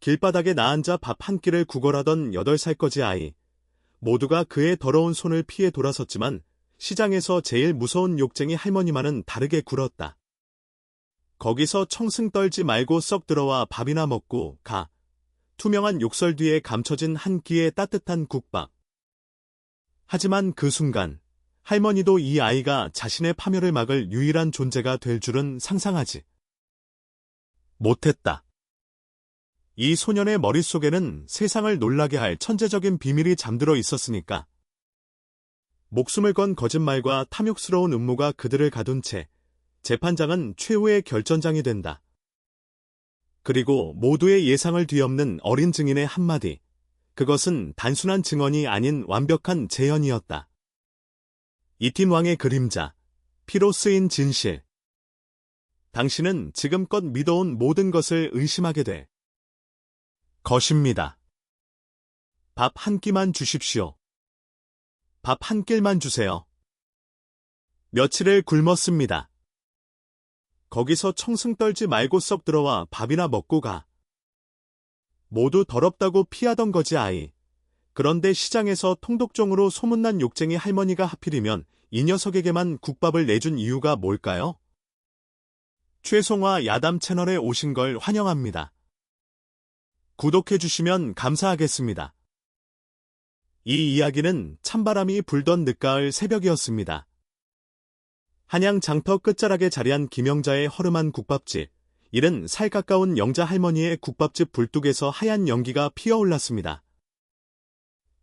길바닥에 나앉아 밥 한 끼를 구걸하던 8살까지 아이. 모두가 그의 더러운 손을 피해 돌아섰지만 시장에서 제일 무서운 욕쟁이 할머니만은 다르게 굴었다. 거기서 청승 떨지 말고 썩 들어와 밥이나 먹고 가. 투명한 욕설 뒤에 감춰진 한 끼의 따뜻한 국밥. 하지만 그 순간 할머니도 이 아이가 자신의 파멸을 막을 유일한 존재가 될 줄은 상상하지 못했다. 이 소년의 머릿속에는 세상을 놀라게 할 천재적인 비밀이 잠들어 있었으니까. 목숨을 건 거짓말과 탐욕스러운 음모가 그들을 가둔 채 재판장은 최후의 결전장이 된다. 그리고 모두의 예상을 뒤엎는 어린 증인의 한마디. 그것은 단순한 증언이 아닌 완벽한 재현이었다. 이틴 왕의 그림자, 피로 쓰인 진실. 당신은 지금껏 믿어온 모든 것을 의심하게 될 것입니다. 밥 한 끼만 주십시오. 밥 한 끼만 주세요. 며칠을 굶었습니다. 거기서 청승 떨지 말고 썩 들어와 밥이나 먹고 가. 모두 더럽다고 피하던 거지 아이. 그런데 시장에서 통독종으로 소문난 욕쟁이 할머니가 하필이면 이 녀석에게만 국밥을 내준 이유가 뭘까요? 최송화 야담 채널에 오신 걸 환영합니다. 구독해주시면 감사하겠습니다. 이 이야기는 찬바람이 불던 늦가을 새벽이었습니다. 한양 장터 끝자락에 자리한 김영자의 허름한 국밥집. 이른 살 가까운 영자 할머니의 국밥집 불뚝에서 하얀 연기가 피어올랐습니다.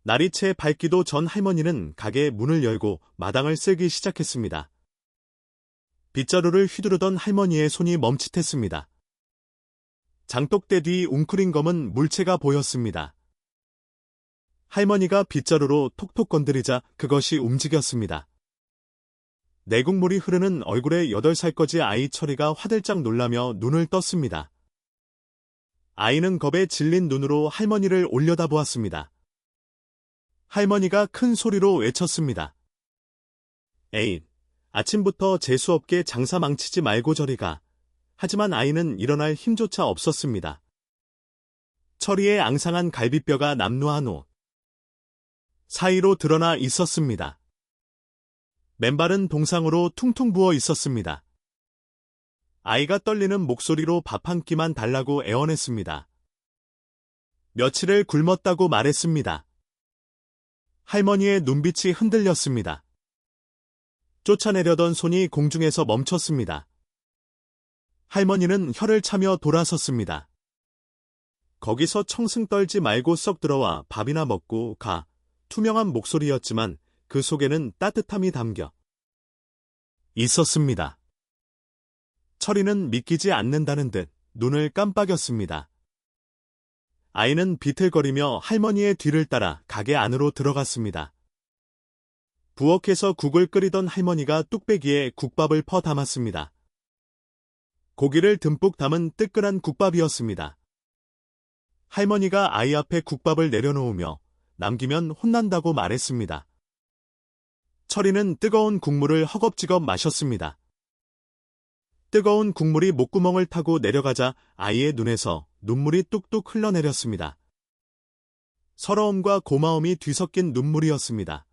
날이 채 밝기도 전 할머니는 가게의 문을 열고 마당을 쓸기 시작했습니다. 빗자루를 휘두르던 할머니의 손이 멈칫했습니다. 장독대 뒤 웅크린 검은 물체가 보였습니다. 할머니가 빗자루로 톡톡 건드리자 그것이 움직였습니다. 내국물이 흐르는 얼굴의 8살까지 아이 철이가 화들짝 놀라며 눈을 떴습니다. 아이는 겁에 질린 눈으로 할머니를 올려다보았습니다. 할머니가 큰 소리로 외쳤습니다. 에잇, 아침부터 재수없게 장사 망치지 말고 저리 가. 하지만 아이는 일어날 힘조차 없었습니다. 철이의 앙상한 갈비뼈가 남루한 옷 사이로 드러나 있었습니다. 맨발은 동상으로 퉁퉁 부어 있었습니다. 아이가 떨리는 목소리로 밥 한 끼만 달라고 애원했습니다. 며칠을 굶었다고 말했습니다. 할머니의 눈빛이 흔들렸습니다. 쫓아내려던 손이 공중에서 멈췄습니다. 할머니는 혀를 차며 돌아섰습니다. 거기서 청승 떨지 말고 썩 들어와 밥이나 먹고 가. 투명한 목소리였지만 그 속에는 따뜻함이 담겨 있었습니다. 철이는 믿기지 않는다는 듯 눈을 깜빡였습니다. 아이는 비틀거리며 할머니의 뒤를 따라 가게 안으로 들어갔습니다. 부엌에서 국을 끓이던 할머니가 뚝배기에 국밥을 퍼 담았습니다. 고기를 듬뿍 담은 뜨끈한 국밥이었습니다. 할머니가 아이 앞에 국밥을 내려놓으며 남기면 혼난다고 말했습니다. 철이는 뜨거운 국물을 허겁지겁 마셨습니다. 뜨거운 국물이 목구멍을 타고 내려가자 아이의 눈에서 눈물이 뚝뚝 흘러내렸습니다. 서러움과 고마움이 뒤섞인 눈물이었습니다.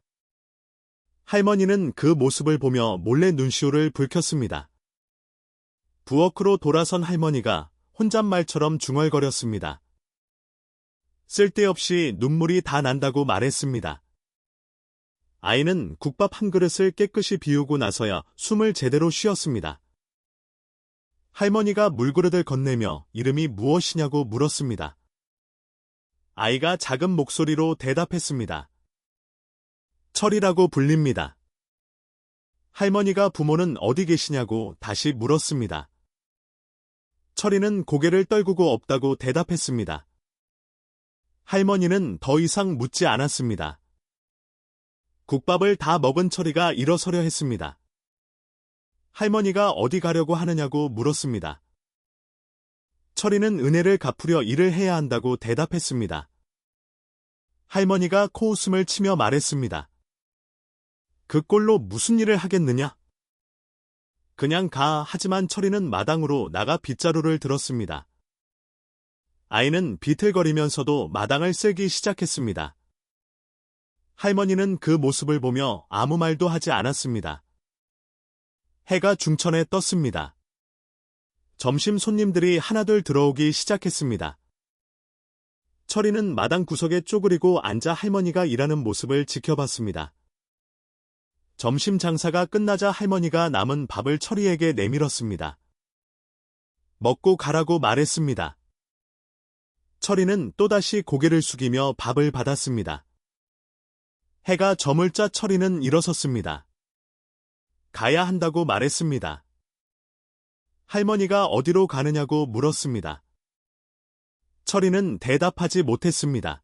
할머니는 그 모습을 보며 몰래 눈시울을 붉혔습니다. 부엌으로 돌아선 할머니가 혼잣말처럼 중얼거렸습니다. 쓸데없이 눈물이 다 난다고 말했습니다. 아이는 국밥 한 그릇을 깨끗이 비우고 나서야 숨을 제대로 쉬었습니다. 할머니가 물그릇을 건네며 이름이 무엇이냐고 물었습니다. 아이가 작은 목소리로 대답했습니다. 철이라고 불립니다. 할머니가 부모는 어디 계시냐고 다시 물었습니다. 철이는 고개를 떨구고 없다고 대답했습니다. 할머니는 더 이상 묻지 않았습니다. 국밥을 다 먹은 철이가 일어서려 했습니다. 할머니가 어디 가려고 하느냐고 물었습니다. 철이는 은혜를 갚으려 일을 해야 한다고 대답했습니다. 할머니가 코웃음을 치며 말했습니다. 그 꼴로 무슨 일을 하겠느냐? 그냥 가. 하지만 철이는 마당으로 나가 빗자루를 들었습니다. 아이는 비틀거리면서도 마당을 쓸기 시작했습니다. 할머니는 그 모습을 보며 아무 말도 하지 않았습니다. 해가 중천에 떴습니다. 점심 손님들이 하나둘 들어오기 시작했습니다. 철이는 마당 구석에 쪼그리고 앉아 할머니가 일하는 모습을 지켜봤습니다. 점심 장사가 끝나자 할머니가 남은 밥을 철이에게 내밀었습니다. 먹고 가라고 말했습니다. 철이는 또다시 고개를 숙이며 밥을 받았습니다. 해가 저물자 철이는 일어섰습니다. 가야 한다고 말했습니다. 할머니가 어디로 가느냐고 물었습니다. 철이는 대답하지 못했습니다.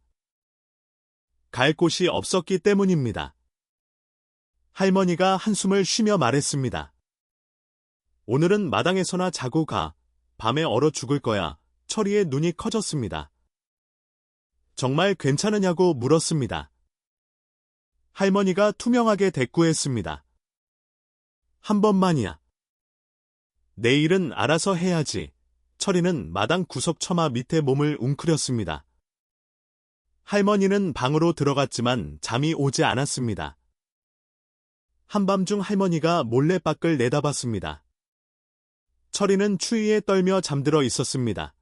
갈 곳이 없었기 때문입니다. 할머니가 한숨을 쉬며 말했습니다. 오늘은 마당에서나 자고 가. 밤에 얼어 죽을 거야. 철이의 눈이 커졌습니다. 정말 괜찮으냐고 물었습니다. 할머니가 투명하게 대꾸했습니다. 한 번만이야. 내일은 알아서 해야지. 철이는 마당 구석 처마 밑에 몸을 웅크렸습니다. 할머니는 방으로 들어갔지만 잠이 오지 않았습니다. 한밤중 할머니가 몰래 밖을 내다봤습니다. 철이는 추위에 떨며 잠들어 있었습니다.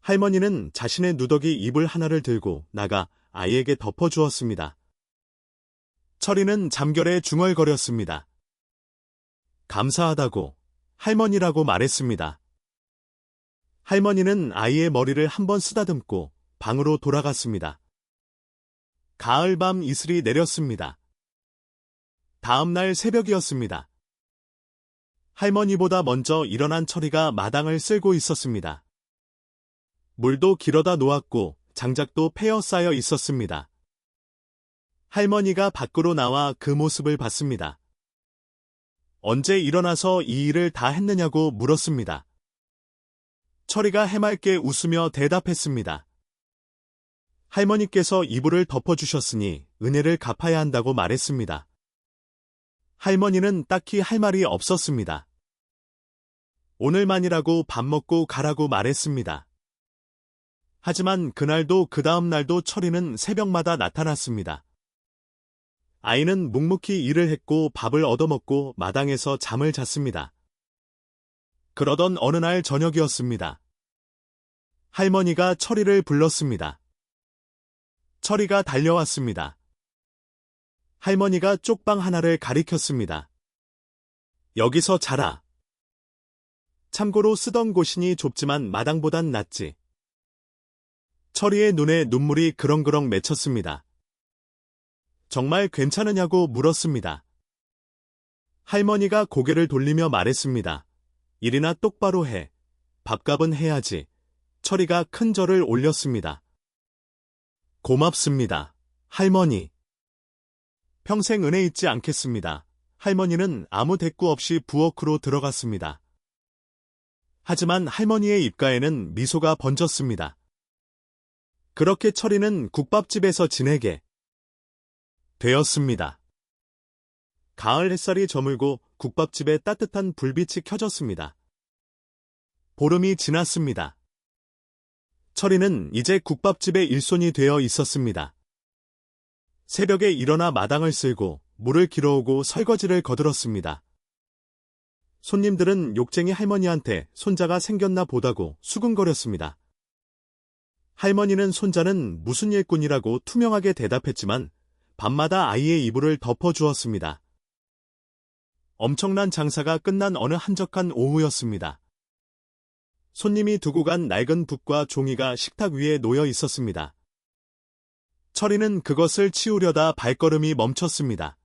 할머니는 자신의 누더기 이불 하나를 들고 나가 아이에게 덮어주었습니다. 철이는 잠결에 중얼거렸습니다. 감사하다고 할머니라고 말했습니다. 할머니는 아이의 머리를 한번 쓰다듬고 방으로 돌아갔습니다. 가을밤 이슬이 내렸습니다. 다음 날 새벽이었습니다. 할머니보다 먼저 일어난 철이가 마당을 쓸고 있었습니다. 물도 길어다 놓았고 장작도 패어 쌓여 있었습니다. 할머니가 밖으로 나와 그 모습을 봤습니다. 언제 일어나서 이 일을 다 했느냐고 물었습니다. 철이가 해맑게 웃으며 대답했습니다. 할머니께서 이불을 덮어주셨으니 은혜를 갚아야 한다고 말했습니다. 할머니는 딱히 할 말이 없었습니다. 오늘만이라고 밥 먹고 가라고 말했습니다. 하지만 그날도 그 다음 날도 철이는 새벽마다 나타났습니다. 아이는 묵묵히 일을 했고 밥을 얻어먹고 마당에서 잠을 잤습니다. 그러던 어느 날 저녁이었습니다. 할머니가 철이를 불렀습니다. 철이가 달려왔습니다. 할머니가 쪽방 하나를 가리켰습니다. 여기서 자라. 참고로 쓰던 곳이니 좁지만 마당보단 낫지. 철이의 눈에 눈물이 그렁그렁 맺혔습니다. 정말 괜찮으냐고 물었습니다. 할머니가 고개를 돌리며 말했습니다. 일이나 똑바로 해. 밥값은 해야지. 철이가 큰 절을 올렸습니다. 고맙습니다, 할머니. 평생 은혜 잊지 않겠습니다. 할머니는 아무 대꾸 없이 부엌으로 들어갔습니다. 하지만 할머니의 입가에는 미소가 번졌습니다. 그렇게 철이는 국밥집에서 지내게 되었습니다. 가을 햇살이 저물고 국밥집에 따뜻한 불빛이 켜졌습니다. 보름이 지났습니다. 철이는 이제 국밥집의 일손이 되어 있었습니다. 새벽에 일어나 마당을 쓸고 물을 길어오고 설거지를 거들었습니다. 손님들은 욕쟁이 할머니한테 손자가 생겼나 보다고 수근거렸습니다. 할머니는 손자는 무슨 일꾼이라고 투명하게 대답했지만 밤마다 아이의 이불을 덮어주었습니다. 엄청난 장사가 끝난 어느 한적한 오후였습니다. 손님이 두고 간 낡은 붓과 종이가 식탁 위에 놓여 있었습니다. 철이는 그것을 치우려다 발걸음이 멈췄습니다.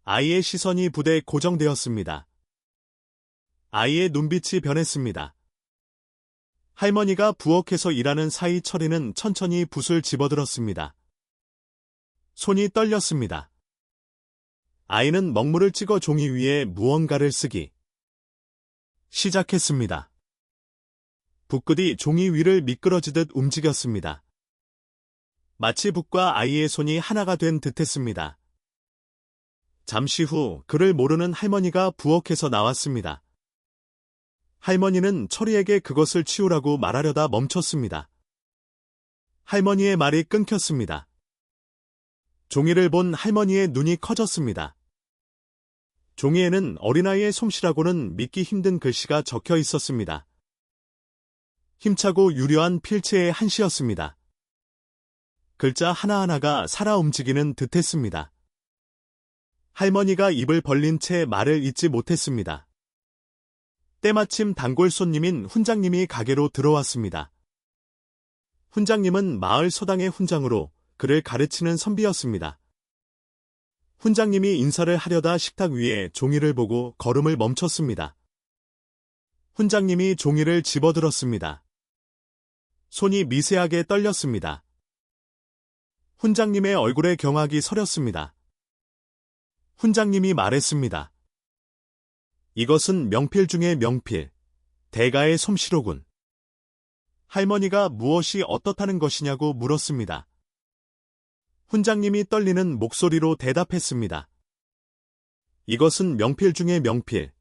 아이의 시선이 붓에 고정되었습니다. 아이의 눈빛이 변했습니다. 할머니가 부엌에서 일하는 사이 철이는 천천히 붓을 집어들었습니다. 손이 떨렸습니다. 아이는 먹물을 찍어 종이 위에 무언가를 쓰기 시작했습니다. 붓끝이 종이 위를 미끄러지듯 움직였습니다. 마치 붓과 아이의 손이 하나가 된 듯했습니다. 잠시 후 그를 모르는 할머니가 부엌에서 나왔습니다. 할머니는 철이에게 그것을 치우라고 말하려다 멈췄습니다. 할머니의 말이 끊겼습니다. 종이를 본 할머니의 눈이 커졌습니다. 종이에는 어린아이의 솜씨라고는 믿기 힘든 글씨가 적혀 있었습니다. 힘차고 유려한 필체의 한시였습니다. 글자 하나하나가 살아 움직이는 듯했습니다. 할머니가 입을 벌린 채 말을 잇지 못했습니다. 때마침 단골 손님인 훈장님이 가게로 들어왔습니다. 훈장님은 마을 서당의 훈장으로 그를 가르치는 선비였습니다. 훈장님이 인사를 하려다 식탁 위에 종이를 보고 걸음을 멈췄습니다. 훈장님이 종이를 집어들었습니다. 손이 미세하게 떨렸습니다. 훈장님의 얼굴에 경악이 서렸습니다. 훈장님이 말했습니다. 이것은 명필 중의 명필, 대가의 솜씨로군. 할머니가 무엇이 어떻다는 것이냐고 물었습니다. 훈장님이 떨리는 목소리로 대답했습니다. 이것은 명필 중의 명필,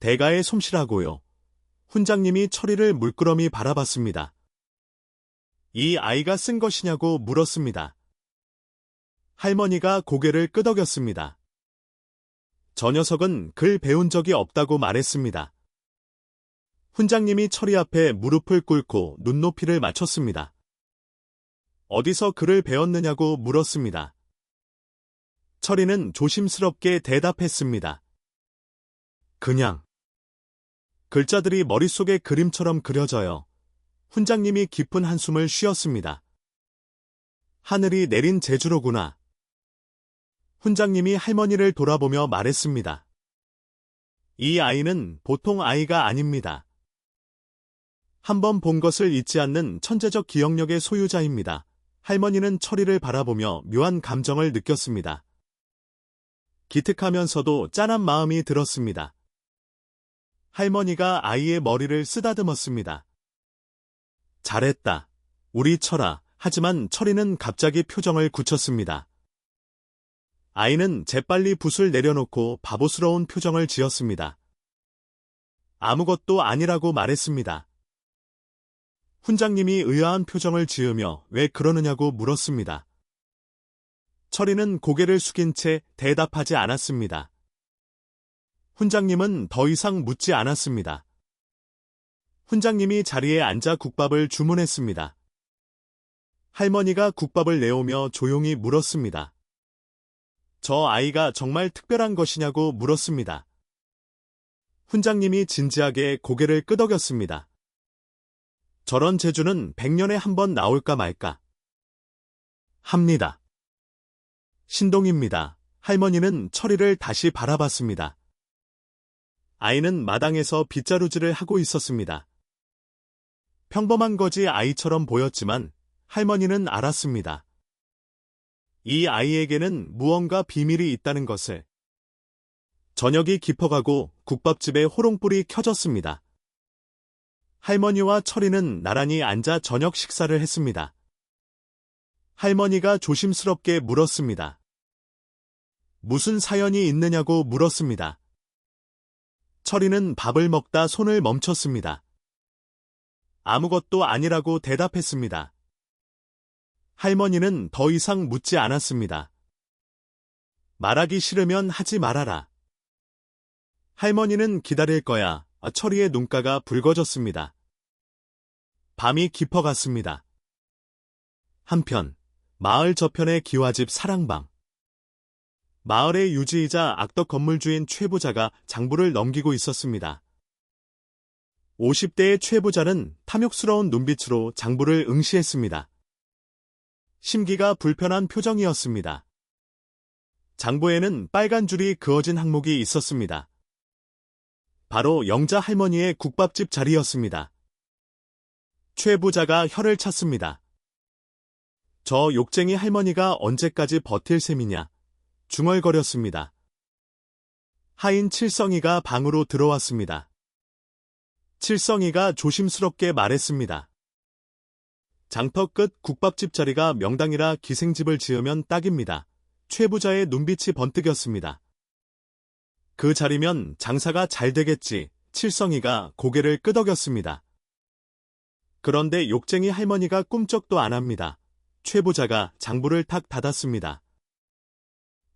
대가의 솜씨라고요. 훈장님이 철이를 물끄러미 바라봤습니다. 이 아이가 쓴 것이냐고 물었습니다. 할머니가 고개를 끄덕였습니다. 저 녀석은 글 배운 적이 없다고 말했습니다. 훈장님이 철이 앞에 무릎을 꿇고 눈높이를 맞췄습니다. 어디서 글을 배웠느냐고 물었습니다. 철이는 조심스럽게 대답했습니다. 그냥. 글자들이 머릿속에 그림처럼 그려져요. 훈장님이 깊은 한숨을 쉬었습니다. 하늘이 내린 제주로구나. 훈장님이 할머니를 돌아보며 말했습니다. 이 아이는 보통 아이가 아닙니다. 한번 본 것을 잊지 않는 천재적 기억력의 소유자입니다. 할머니는 철이를 바라보며 묘한 감정을 느꼈습니다. 기특하면서도 짠한 마음이 들었습니다. 할머니가 아이의 머리를 쓰다듬었습니다. 잘했다. 우리 철아. 하지만 철이는 갑자기 표정을 굳혔습니다. 아이는 재빨리 붓을 내려놓고 바보스러운 표정을 지었습니다. 아무것도 아니라고 말했습니다. 훈장님이 의아한 표정을 지으며 왜 그러느냐고 물었습니다. 철이는 고개를 숙인 채 대답하지 않았습니다. 훈장님은 더 이상 묻지 않았습니다. 훈장님이 자리에 앉아 국밥을 주문했습니다. 할머니가 국밥을 내오며 조용히 물었습니다. 저 아이가 정말 특별한 것이냐고 물었습니다. 훈장님이 진지하게 고개를 끄덕였습니다. 저런 재주는 100년에 한 번 나올까 말까 합니다. 신동입니다. 할머니는 철이를 다시 바라봤습니다. 아이는 마당에서 빗자루질을 하고 있었습니다. 평범한 거지 아이처럼 보였지만 할머니는 알았습니다. 이 아이에게는 무언가 비밀이 있다는 것을. 저녁이 깊어가고 국밥집에 호롱불이 켜졌습니다. 할머니와 철이는 나란히 앉아 저녁 식사를 했습니다. 할머니가 조심스럽게 물었습니다. 무슨 사연이 있느냐고 물었습니다. 철이는 밥을 먹다 손을 멈췄습니다. 아무것도 아니라고 대답했습니다. 할머니는 더 이상 묻지 않았습니다. 말하기 싫으면 하지 말아라. 할머니는 기다릴 거야. 철이의 눈가가 붉어졌습니다. 밤이 깊어갔습니다. 한편 마을 저편의 기와집 사랑방. 마을의 유지이자 악덕 건물주인 최 부자가 장부를 넘기고 있었습니다. 50대의 최 부자는 탐욕스러운 눈빛으로 장부를 응시했습니다. 심기가 불편한 표정이었습니다. 장부에는 빨간 줄이 그어진 항목이 있었습니다. 바로 영자 할머니의 국밥집 자리였습니다. 최 부자가 혀를 찼습니다. 저 욕쟁이 할머니가 언제까지 버틸 셈이냐 중얼거렸습니다. 하인 칠성이가 방으로 들어왔습니다. 칠성이가 조심스럽게 말했습니다. 장터 끝 국밥집 자리가 명당이라 기생집을 지으면 딱입니다. 최 부자의 눈빛이 번뜩였습니다. 그 자리면 장사가 잘 되겠지. 칠성이가 고개를 끄덕였습니다. 그런데 욕쟁이 할머니가 꿈쩍도 안 합니다. 최 부자가 장부를 탁 닫았습니다.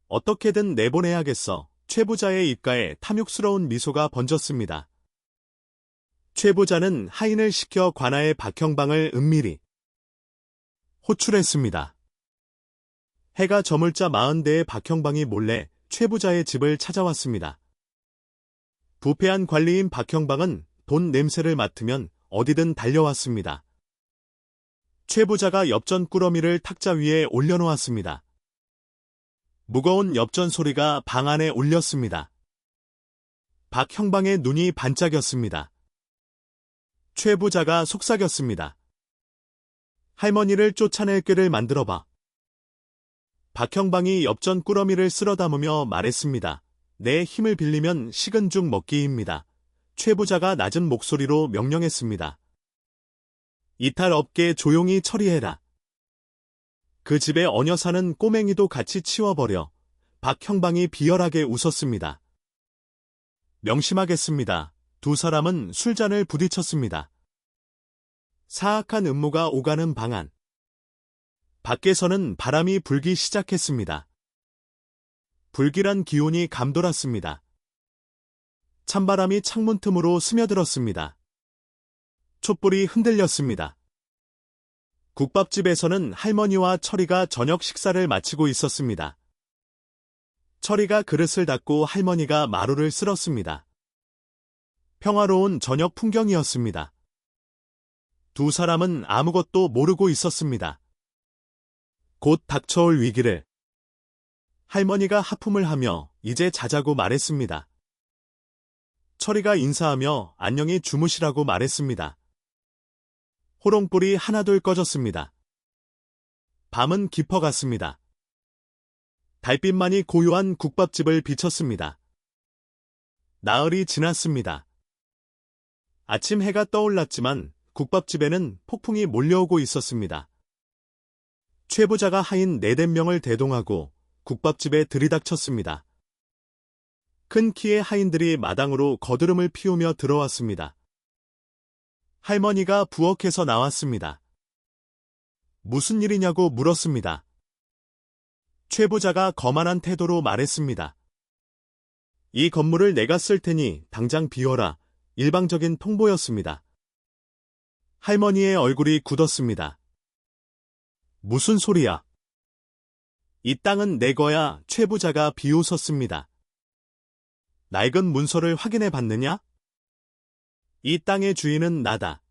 어떻게든 내보내야겠어. 최 부자의 입가에 탐욕스러운 미소가 번졌습니다. 최 부자는 하인을 시켜 관아의 박형방을 은밀히 호출했습니다. 해가 저물자 40대의 박형방이 몰래 최 부자의 집을 찾아왔습니다. 부패한 관리인 박형방은 돈 냄새를 맡으면 어디든 달려왔습니다. 최 부자가 엽전 꾸러미를 탁자 위에 올려놓았습니다. 무거운 엽전 소리가 방 안에 울렸습니다. 박형방의 눈이 반짝였습니다. 최 부자가 속삭였습니다. 할머니를 쫓아낼 꾀를 만들어봐. 박형방이 엽전 꾸러미를 쓸어 담으며 말했습니다. 내 힘을 빌리면 식은 죽 먹기입니다. 최 부자가 낮은 목소리로 명령했습니다. 이탈 없게 조용히 처리해라. 그 집에 어녀 사는 꼬맹이도 같이 치워버려. 박형방이 비열하게 웃었습니다. 명심하겠습니다. 두 사람은 술잔을 부딪혔습니다. 사악한 음모가 오가는 방 안. 밖에서는 바람이 불기 시작했습니다. 불길한 기운이 감돌았습니다. 찬바람이 창문 틈으로 스며들었습니다. 촛불이 흔들렸습니다. 국밥집에서는 할머니와 철이가 저녁 식사를 마치고 있었습니다. 철이가 그릇을 닦고 할머니가 마루를 쓸었습니다. 평화로운 저녁 풍경이었습니다. 두 사람은 아무것도 모르고 있었습니다. 곧 닥쳐올 위기를. 할머니가 하품을 하며 이제 자자고 말했습니다. 철이가 인사하며 안녕히 주무시라고 말했습니다. 호롱불이 하나둘 꺼졌습니다. 밤은 깊어갔습니다. 달빛만이 고요한 국밥집을 비쳤습니다. 나흘이 지났습니다. 아침 해가 떠올랐지만 국밥집에는 폭풍이 몰려오고 있었습니다. 최 부자가 하인 4~5명을 대동하고 국밥집에 들이닥쳤습니다. 큰 키의 하인들이 마당으로 거드름을 피우며 들어왔습니다. 할머니가 부엌에서 나왔습니다. 무슨 일이냐고 물었습니다. 최 부자가 거만한 태도로 말했습니다. 이 건물을 내가 쓸 테니 당장 비워라. 일방적인 통보였습니다. 할머니의 얼굴이 굳었습니다. 무슨 소리야? 이 땅은 내 거야. 최 부자가 비웃었습니다. 낡은 문서를 확인해 봤느냐? 이 땅의 주인은 나다.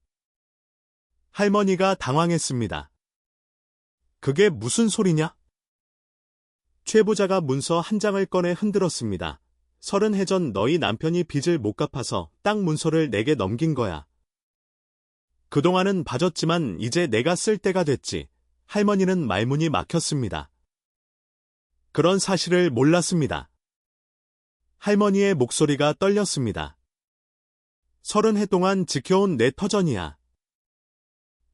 할머니가 당황했습니다. 그게 무슨 소리냐? 최 부자가 문서 한 장을 꺼내 흔들었습니다. 30해 전 너희 남편이 빚을 못 갚아서 땅 문서를 내게 넘긴 거야. 그동안은 봐줬지만 이제 내가 쓸 때가 됐지. 할머니는 말문이 막혔습니다. 그런 사실을 몰랐습니다. 할머니의 목소리가 떨렸습니다. 30해 동안 지켜온 내 터전이야.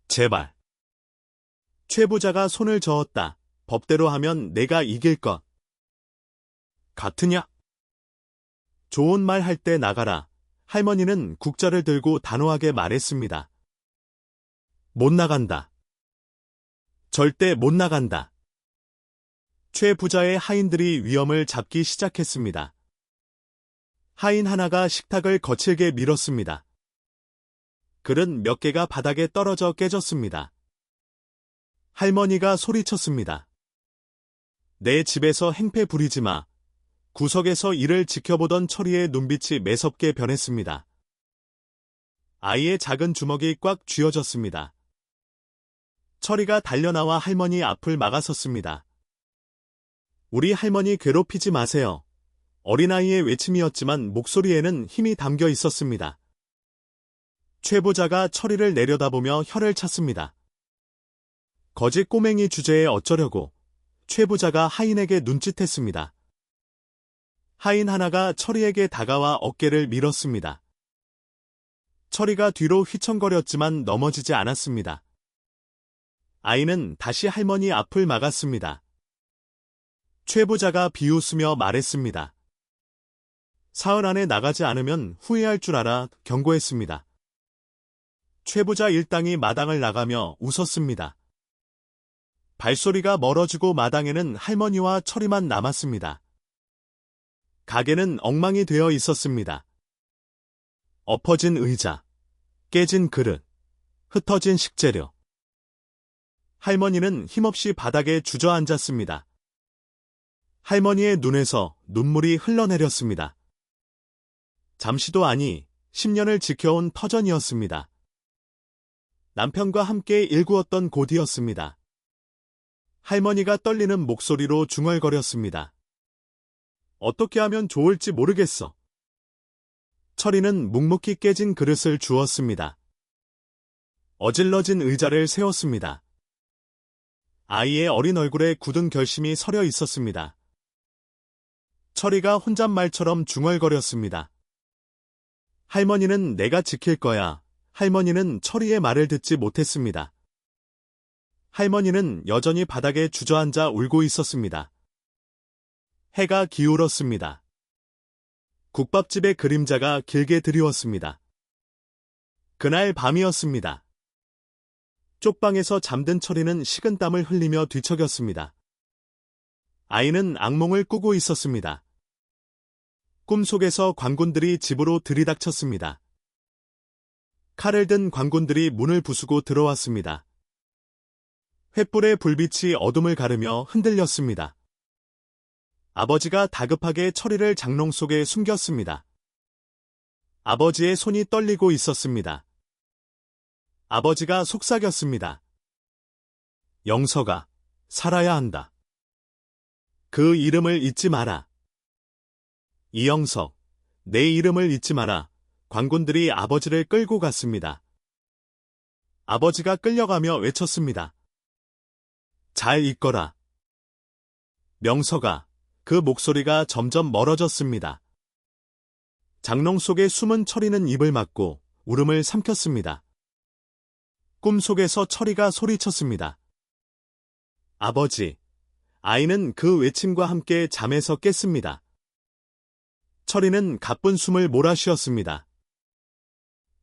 제발. 최 부자가 손을 저었다. 법대로 하면 내가 이길 것. 같으냐? 좋은 말 할 때 나가라. 할머니는 국자를 들고 단호하게 말했습니다. 못 나간다. 절대 못 나간다. 최 부자의 하인들이 위험을 잡기 시작했습니다. 하인 하나가 식탁을 거칠게 밀었습니다. 그릇 몇 개가 바닥에 떨어져 깨졌습니다. 할머니가 소리쳤습니다. 내 집에서 행패 부리지 마. 구석에서 이를 지켜보던 철이의 눈빛이 매섭게 변했습니다. 아이의 작은 주먹이 꽉 쥐어졌습니다. 철이가 달려나와 할머니 앞을 막아섰습니다. 우리 할머니 괴롭히지 마세요. 어린아이의 외침이었지만 목소리에는 힘이 담겨 있었습니다. 최 부자가 철이를 내려다보며 혀를 찼습니다. 거짓 꼬맹이 주제에 어쩌려고. 최 부자가 하인에게 눈짓했습니다. 하인 하나가 철이에게 다가와 어깨를 밀었습니다. 철이가 뒤로 휘청거렸지만 넘어지지 않았습니다. 아이는 다시 할머니 앞을 막았습니다. 최 부자가 비웃으며 말했습니다. 사흘 안에 나가지 않으면 후회할 줄 알아 경고했습니다. 최 부자 일당이 마당을 나가며 웃었습니다. 발소리가 멀어지고 마당에는 할머니와 철이만 남았습니다. 가게는 엉망이 되어 있었습니다. 엎어진 의자, 깨진 그릇, 흩어진 식재료. 할머니는 힘없이 바닥에 주저앉았습니다. 할머니의 눈에서 눈물이 흘러내렸습니다. 잠시도 아니 10년을 지켜온 터전이었습니다. 남편과 함께 일구었던 곳이었습니다. 할머니가 떨리는 목소리로 중얼거렸습니다. 어떻게 하면 좋을지 모르겠어. 철이는 묵묵히 깨진 그릇을 주었습니다. 어질러진 의자를 세웠습니다. 아이의 어린 얼굴에 굳은 결심이 서려 있었습니다. 철이가 혼잣말처럼 중얼거렸습니다. 할머니는 내가 지킬 거야. 할머니는 철이의 말을 듣지 못했습니다. 할머니는 여전히 바닥에 주저앉아 울고 있었습니다. 해가 기울었습니다. 국밥집의 그림자가 길게 드리웠습니다. 그날 밤이었습니다. 쪽방에서 잠든 철이는 식은땀을 흘리며 뒤척였습니다. 아이는 악몽을 꾸고 있었습니다. 꿈속에서 관군들이 집으로 들이닥쳤습니다. 칼을 든 관군들이 문을 부수고 들어왔습니다. 횃불의 불빛이 어둠을 가르며 흔들렸습니다. 아버지가 다급하게 철이를 장롱 속에 숨겼습니다. 아버지의 손이 떨리고 있었습니다. 아버지가 속삭였습니다. 영석아, 살아야 한다. 그 이름을 잊지 마라. 이영석, 내 이름을 잊지 마라. 관군들이 아버지를 끌고 갔습니다. 아버지가 끌려가며 외쳤습니다. 잘 있거라. 명석아, 그 목소리가 점점 멀어졌습니다. 장롱 속에 숨은 철이는 입을 막고 울음을 삼켰습니다. 꿈속에서 철이가 소리쳤습니다. 아버지. 아이는 그 외침과 함께 잠에서 깼습니다. 철이는 가쁜 숨을 몰아쉬었습니다.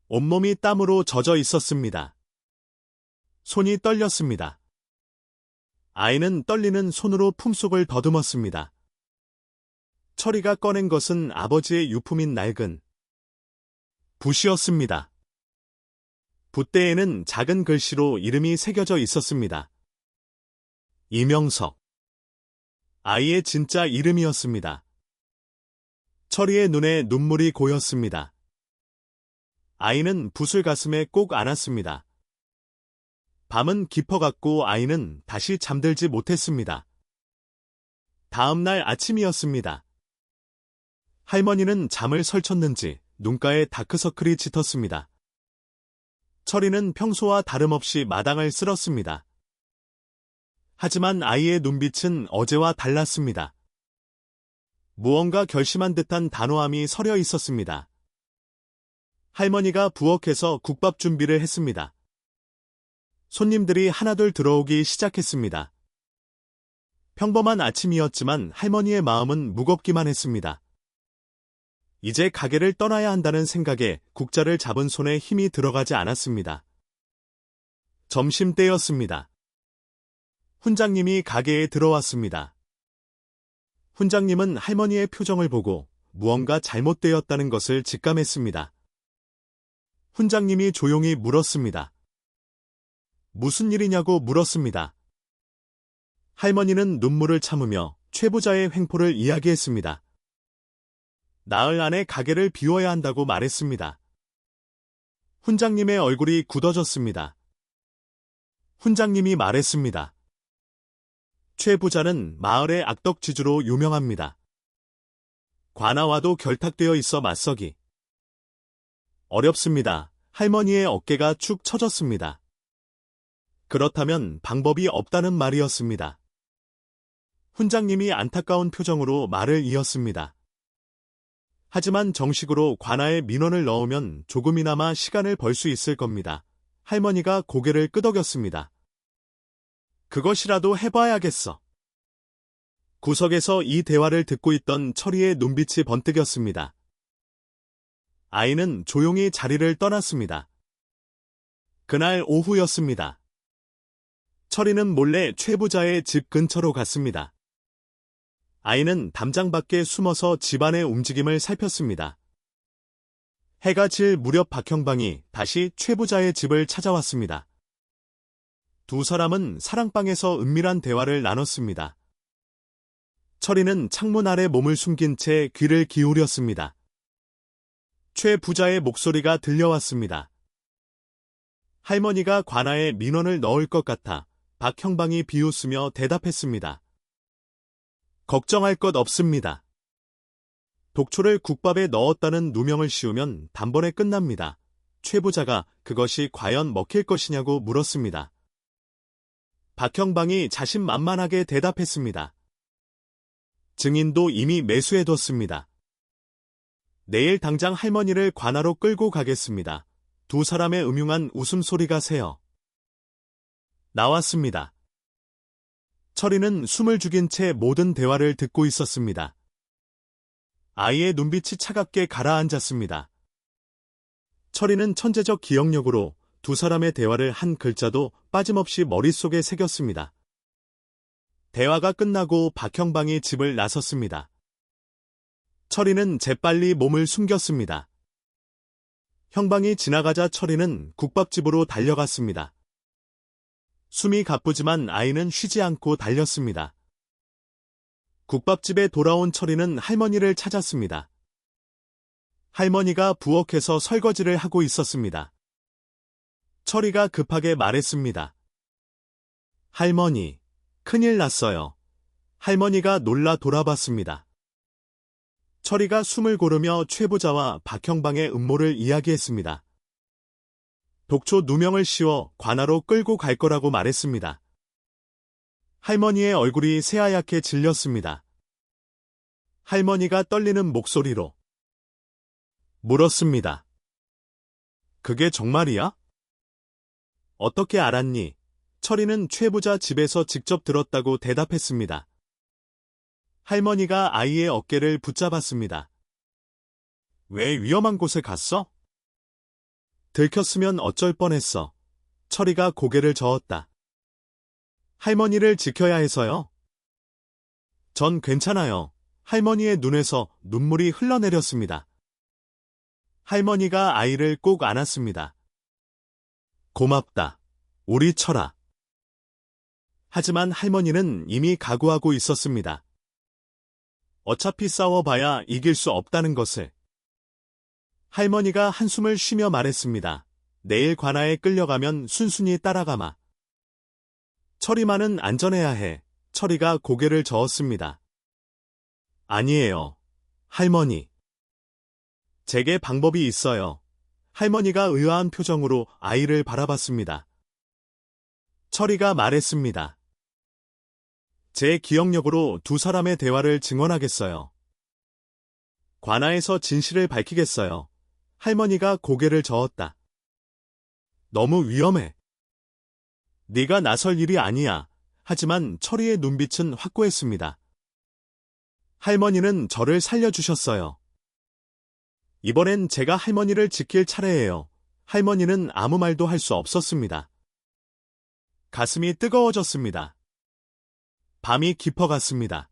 온몸이 땀으로 젖어 있었습니다. 손이 떨렸습니다. 아이는 떨리는 손으로 품속을 더듬었습니다. 철이가 꺼낸 것은 아버지의 유품인 낡은 붓이었습니다. 붓대에는 작은 글씨로 이름이 새겨져 있었습니다. 이명석. 아이의 진짜 이름이었습니다. 철이의 눈에 눈물이 고였습니다. 아이는 붓을 가슴에 꼭 안았습니다. 밤은 깊어갔고 아이는 다시 잠들지 못했습니다. 다음 날 아침이었습니다. 할머니는 잠을 설쳤는지 눈가에 다크서클이 짙었습니다. 철이는 평소와 다름없이 마당을 쓸었습니다. 하지만 아이의 눈빛은 어제와 달랐습니다. 무언가 결심한 듯한 단호함이 서려 있었습니다. 할머니가 부엌에서 국밥 준비를 했습니다. 손님들이 하나둘 들어오기 시작했습니다. 평범한 아침이었지만 할머니의 마음은 무겁기만 했습니다. 이제 가게를 떠나야 한다는 생각에 국자를 잡은 손에 힘이 들어가지 않았습니다. 점심때였습니다. 훈장님이 가게에 들어왔습니다. 훈장님은 할머니의 표정을 보고 무언가 잘못되었다는 것을 직감했습니다. 훈장님이 조용히 물었습니다. 무슨 일이냐고 물었습니다. 할머니는 눈물을 참으며 최 부자의 횡포를 이야기했습니다. 나흘 안에 가게를 비워야 한다고 말했습니다. 훈장님의 얼굴이 굳어졌습니다. 훈장님이 말했습니다. 최 부자는 마을의 악덕지주로 유명합니다. 관아와도 결탁되어 있어 맞서기 어렵습니다. 할머니의 어깨가 축 처졌습니다. 그렇다면 방법이 없다는 말이었습니다. 훈장님이 안타까운 표정으로 말을 이었습니다. 하지만 정식으로 관아에 민원을 넣으면 조금이나마 시간을 벌 수 있을 겁니다. 할머니가 고개를 끄덕였습니다. 그것이라도 해봐야겠어. 구석에서 이 대화를 듣고 있던 철이의 눈빛이 번뜩였습니다. 아이는 조용히 자리를 떠났습니다. 그날 오후였습니다. 철이는 몰래 최 부자의 집 근처로 갔습니다. 아이는 담장 밖에 숨어서 집안의 움직임을 살폈습니다. 해가 질 무렵 박형방이 다시 최 부자의 집을 찾아왔습니다. 두 사람은 사랑방에서 은밀한 대화를 나눴습니다. 철이는 창문 아래 몸을 숨긴 채 귀를 기울였습니다. 최 부자의 목소리가 들려왔습니다. 할머니가 관아에 민원을 넣을 것 같아 박형방이 비웃으며 대답했습니다. 걱정할 것 없습니다. 독초를 국밥에 넣었다는 누명을 씌우면 단번에 끝납니다. 최 부자가 그것이 과연 먹힐 것이냐고 물었습니다. 박형방이 자신만만하게 대답했습니다. 증인도 이미 매수해뒀습니다. 내일 당장 할머니를 관아로 끌고 가겠습니다. 두 사람의 음흉한 웃음소리가 새어 나왔습니다. 철이는 숨을 죽인 채 모든 대화를 듣고 있었습니다. 아이의 눈빛이 차갑게 가라앉았습니다. 철이는 천재적 기억력으로 두 사람의 대화를 한 글자도 빠짐없이 머릿속에 새겼습니다. 대화가 끝나고 박형방이 집을 나섰습니다. 철이는 재빨리 몸을 숨겼습니다. 형방이 지나가자 철이는 국밥집으로 달려갔습니다. 숨이 가쁘지만 아이는 쉬지 않고 달렸습니다. 국밥집에 돌아온 철이는 할머니를 찾았습니다. 할머니가 부엌에서 설거지를 하고 있었습니다. 철이가 급하게 말했습니다. 할머니, 큰일 났어요. 할머니가 놀라 돌아봤습니다. 철이가 숨을 고르며 최 부자와 박형방의 음모를 이야기했습니다. 독초 누명을 씌워 관아로 끌고 갈 거라고 말했습니다. 할머니의 얼굴이 새하얗게 질렸습니다. 할머니가 떨리는 목소리로 물었습니다. 그게 정말이야? 어떻게 알았니? 철이는 최 부자 집에서 직접 들었다고 대답했습니다. 할머니가 아이의 어깨를 붙잡았습니다. 왜 위험한 곳에 갔어? 들켰으면 어쩔 뻔했어. 철이가 고개를 저었다. 할머니를 지켜야 해서요. 전 괜찮아요. 할머니의 눈에서 눈물이 흘러내렸습니다. 할머니가 아이를 꼭 안았습니다. 고맙다. 우리 철아. 하지만 할머니는 이미 각오하고 있었습니다. 어차피 싸워봐야 이길 수 없다는 것을. 할머니가 한숨을 쉬며 말했습니다. 내일 관아에 끌려가면 순순히 따라가마. 철이만은 안전해야 해. 철이가 고개를 저었습니다. 아니에요. 할머니. 제게 방법이 있어요. 할머니가 의아한 표정으로 아이를 바라봤습니다. 철이가 말했습니다. 제 기억력으로 두 사람의 대화를 증언하겠어요. 관아에서 진실을 밝히겠어요. 할머니가 고개를 저었다. 너무 위험해. 네가 나설 일이 아니야. 하지만 철이의 눈빛은 확고했습니다. 할머니는 저를 살려주셨어요. 이번엔 제가 할머니를 지킬 차례예요. 할머니는 아무 말도 할 수 없었습니다. 가슴이 뜨거워졌습니다. 밤이 깊어갔습니다.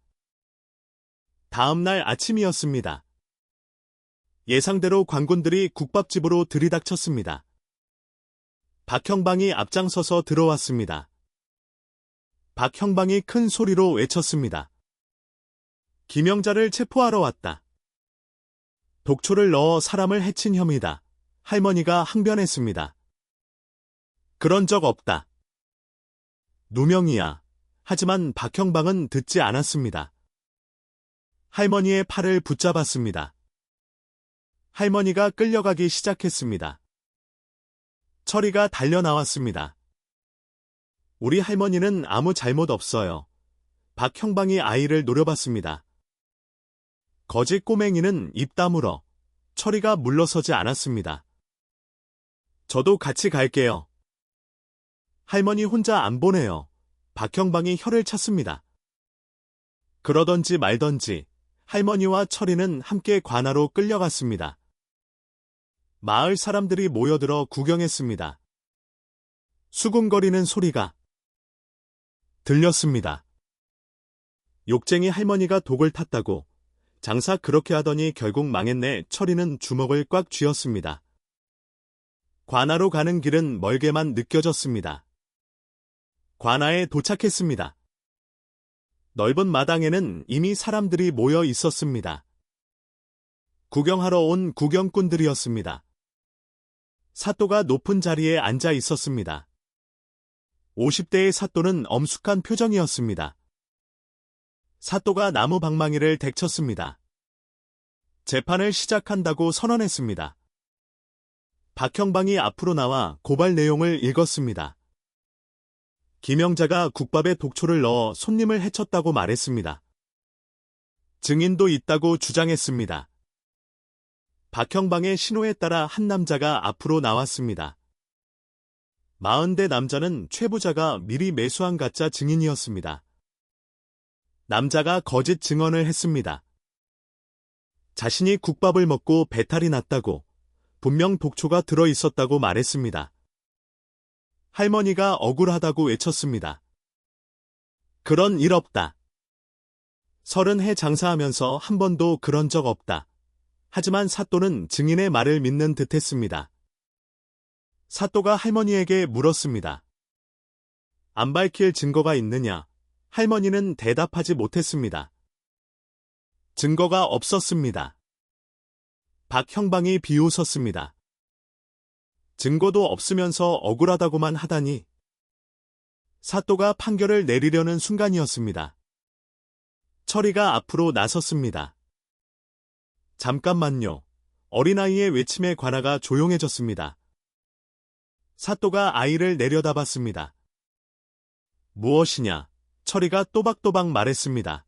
다음 날 아침이었습니다. 예상대로 관군들이 국밥집으로 들이닥쳤습니다. 박형방이 앞장서서 들어왔습니다. 박형방이 큰 소리로 외쳤습니다. 김영자를 체포하러 왔다. 독초를 넣어 사람을 해친 혐의다. 할머니가 항변했습니다. 그런 적 없다. 누명이야. 하지만 박형방은 듣지 않았습니다. 할머니의 팔을 붙잡았습니다. 할머니가 끌려가기 시작했습니다. 철이가 달려나왔습니다. 우리 할머니는 아무 잘못 없어요. 박형방이 아이를 노려봤습니다. 거짓 꼬맹이는 입 다물어. 철이가 물러서지 않았습니다. 저도 같이 갈게요. 할머니 혼자 안 보내요. 박형방이 혀를 찼습니다. 그러던지 말던지 할머니와 철이는 함께 관아로 끌려갔습니다. 마을 사람들이 모여들어 구경했습니다. 수군거리는 소리가 들렸습니다. 욕쟁이 할머니가 독을 탔다고 장사 그렇게 하더니 결국 망했네. 철이는 주먹을 꽉 쥐었습니다. 관아로 가는 길은 멀게만 느껴졌습니다. 관아에 도착했습니다. 넓은 마당에는 이미 사람들이 모여 있었습니다. 구경하러 온 구경꾼들이었습니다. 사또가 높은 자리에 앉아 있었습니다. 50대의 사또는 엄숙한 표정이었습니다. 사또가 나무 방망이를 덱쳤습니다. 재판을 시작한다고 선언했습니다. 박형방이 앞으로 나와 고발 내용을 읽었습니다. 김영자가 국밥에 독초를 넣어 손님을 해쳤다고 말했습니다. 증인도 있다고 주장했습니다. 박형방의 신호에 따라 한 남자가 앞으로 나왔습니다. 40대 남자는 최 부자가 미리 매수한 가짜 증인이었습니다. 남자가 거짓 증언을 했습니다. 자신이 국밥을 먹고 배탈이 났다고, 분명 독초가 들어있었다고 말했습니다. 할머니가 억울하다고 외쳤습니다. 그런 일 없다. 30해 장사하면서 한 번도 그런 적 없다. 하지만 사또는 증인의 말을 믿는 듯했습니다. 사또가 할머니에게 물었습니다. 안 밝힐 증거가 있느냐? 할머니는 대답하지 못했습니다. 증거가 없었습니다. 박형방이 비웃었습니다. 증거도 없으면서 억울하다고만 하다니. 사또가 판결을 내리려는 순간이었습니다. 철이가 앞으로 나섰습니다. 잠깐만요. 어린아이의 외침에 관아가 조용해졌습니다. 사또가 아이를 내려다봤습니다. 무엇이냐? 철이가 또박또박 말했습니다.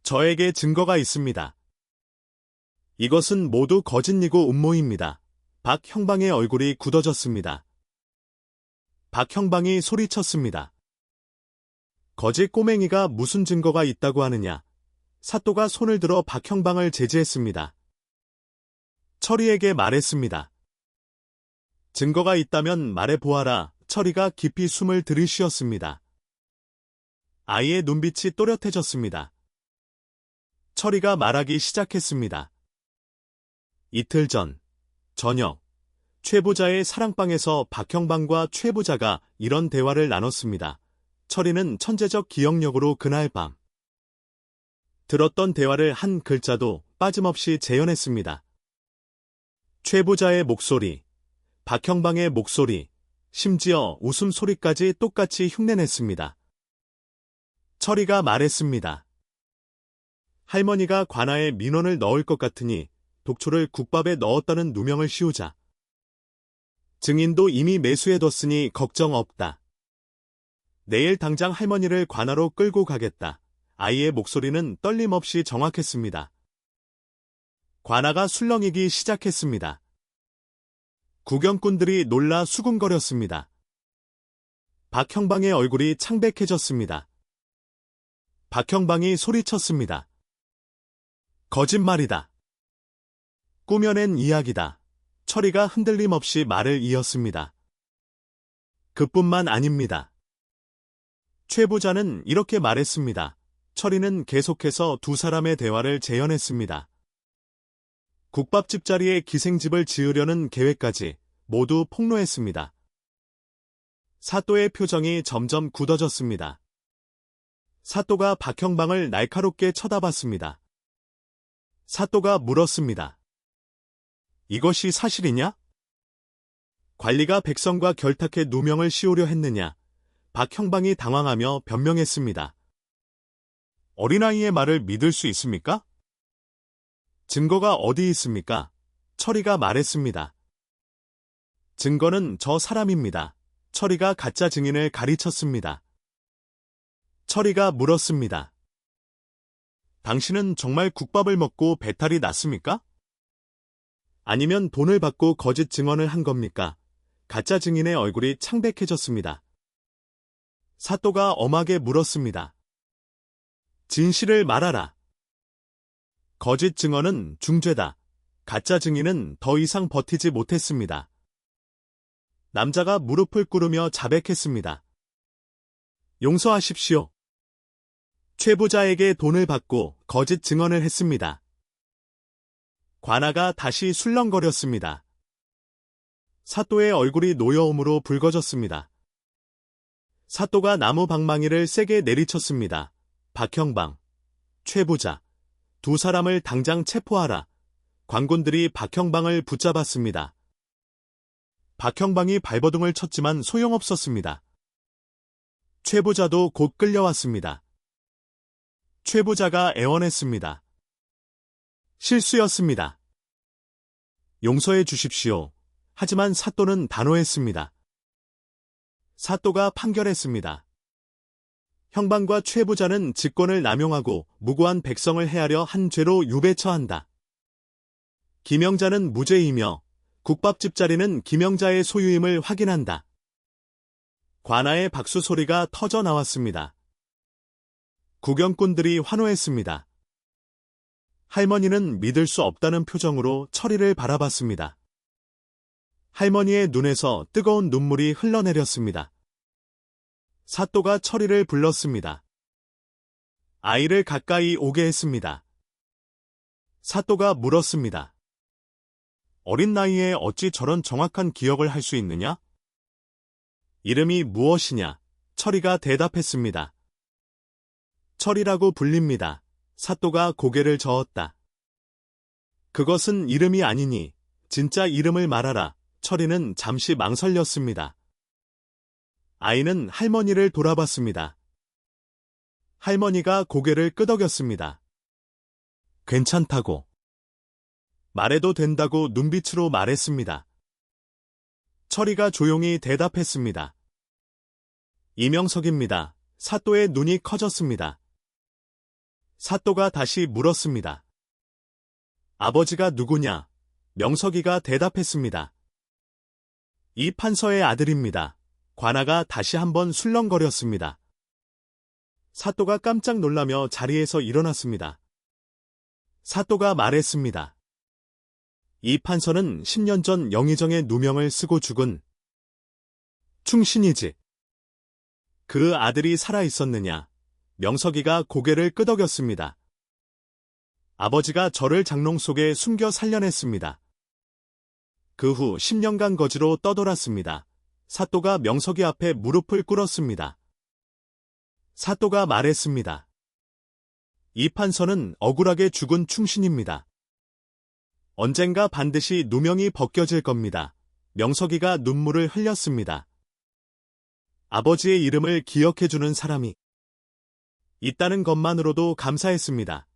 저에게 증거가 있습니다. 이것은 모두 거짓이고 음모입니다. 박형방의 얼굴이 굳어졌습니다. 박형방이 소리쳤습니다. 거짓 꼬맹이가 무슨 증거가 있다고 하느냐? 사또가 손을 들어 박형방을 제지했습니다. 철이에게 말했습니다. 증거가 있다면 말해보아라. 철이가 깊이 숨을 들이쉬었습니다. 아이의 눈빛이 또렷해졌습니다. 철이가 말하기 시작했습니다. 이틀 전, 저녁, 최 부자의 사랑방에서 박형방과 최 부자가 이런 대화를 나눴습니다. 철이는 천재적 기억력으로 그날 밤 들었던 대화를 한 글자도 빠짐없이 재현했습니다. 최 부자의 목소리, 박형방의 목소리, 심지어 웃음소리까지 똑같이 흉내냈습니다. 철이가 말했습니다. 할머니가 관아에 민원을 넣을 것 같으니 독초를 국밥에 넣었다는 누명을 씌우자. 증인도 이미 매수해뒀으니 걱정 없다. 내일 당장 할머니를 관아로 끌고 가겠다. 아이의 목소리는 떨림없이 정확했습니다. 관아가 술렁이기 시작했습니다. 구경꾼들이 놀라 수군거렸습니다. 박형방의 얼굴이 창백해졌습니다. 박형방이 소리쳤습니다. 거짓말이다. 꾸며낸 이야기다. 철이가 흔들림 없이 말을 이었습니다. 그뿐만 아닙니다. 최 부자는 이렇게 말했습니다. 철이는 계속해서 두 사람의 대화를 재현했습니다. 국밥집 자리에 기생집을 지으려는 계획까지 모두 폭로했습니다. 사또의 표정이 점점 굳어졌습니다. 사또가 박형방을 날카롭게 쳐다봤습니다. 사또가 물었습니다. 이것이 사실이냐? 관리가 백성과 결탁해 누명을 씌우려 했느냐? 박형방이 당황하며 변명했습니다. 어린아이의 말을 믿을 수 있습니까? 증거가 어디 있습니까? 철이가 말했습니다. 증거는 저 사람입니다. 철이가 가짜 증인을 가리쳤습니다. 철이가 물었습니다. 당신은 정말 국밥을 먹고 배탈이 났습니까? 아니면 돈을 받고 거짓 증언을 한 겁니까? 가짜 증인의 얼굴이 창백해졌습니다. 사또가 엄하게 물었습니다. 진실을 말하라. 거짓 증언은 중죄다. 가짜 증인은 더 이상 버티지 못했습니다. 남자가 무릎을 꿇으며 자백했습니다. 용서하십시오. 최부자에게 돈을 받고 거짓 증언을 했습니다. 관아가 다시 술렁거렸습니다. 사또의 얼굴이 노여움으로 붉어졌습니다. 사또가 나무 방망이를 세게 내리쳤습니다. 박형방, 최부자, 두 사람을 당장 체포하라. 관군들이 박형방을 붙잡았습니다. 박형방이 발버둥을 쳤지만 소용없었습니다. 최부자도 곧 끌려왔습니다. 최부자가 애원했습니다. 실수였습니다. 용서해 주십시오. 하지만 사또는 단호했습니다. 사또가 판결했습니다. 형방과 최부자는 직권을 남용하고 무고한 백성을 해하려 한 죄로 유배 처한다. 김영자는 무죄이며 국밥집 자리는 김영자의 소유임을 확인한다. 관아의 박수 소리가 터져 나왔습니다. 구경꾼들이 환호했습니다. 할머니는 믿을 수 없다는 표정으로 처리를 바라봤습니다. 할머니의 눈에서 뜨거운 눈물이 흘러내렸습니다. 사또가 처리를 불렀습니다. 아이를 가까이 오게 했습니다. 사또가 물었습니다. 어린 나이에 어찌 저런 정확한 기억을 할 수 있느냐? 이름이 무엇이냐? 철이가 대답했습니다. 철이라고 불립니다. 사또가 고개를 저었다. 그것은 이름이 아니니 진짜 이름을 말하라. 철이는 잠시 망설였습니다. 아이는 할머니를 돌아봤습니다. 할머니가 고개를 끄덕였습니다. 괜찮다고. 말해도 된다고 눈빛으로 말했습니다. 철이가 조용히 대답했습니다. 이명석입니다. 사또의 눈이 커졌습니다. 사또가 다시 물었습니다. 아버지가 누구냐? 명석이가 대답했습니다. 이 판서의 아들입니다. 관아가 다시 한번 술렁거렸습니다. 사또가 깜짝 놀라며 자리에서 일어났습니다. 사또가 말했습니다. 이 판서는 10년 전 영의정의 누명을 쓰고 죽은 충신이지. 그 아들이 살아있었느냐? 명석이가 고개를 끄덕였습니다. 아버지가 저를 장롱 속에 숨겨 살려냈습니다. 그 후 10년간 거지로 떠돌았습니다. 사또가 명석이 앞에 무릎을 꿇었습니다. 사또가 말했습니다. 이 판서는 억울하게 죽은 충신입니다. 언젠가 반드시 누명이 벗겨질 겁니다. 명석이가 눈물을 흘렸습니다. 아버지의 이름을 기억해주는 사람이 있다는 것만으로도 감사했습니다.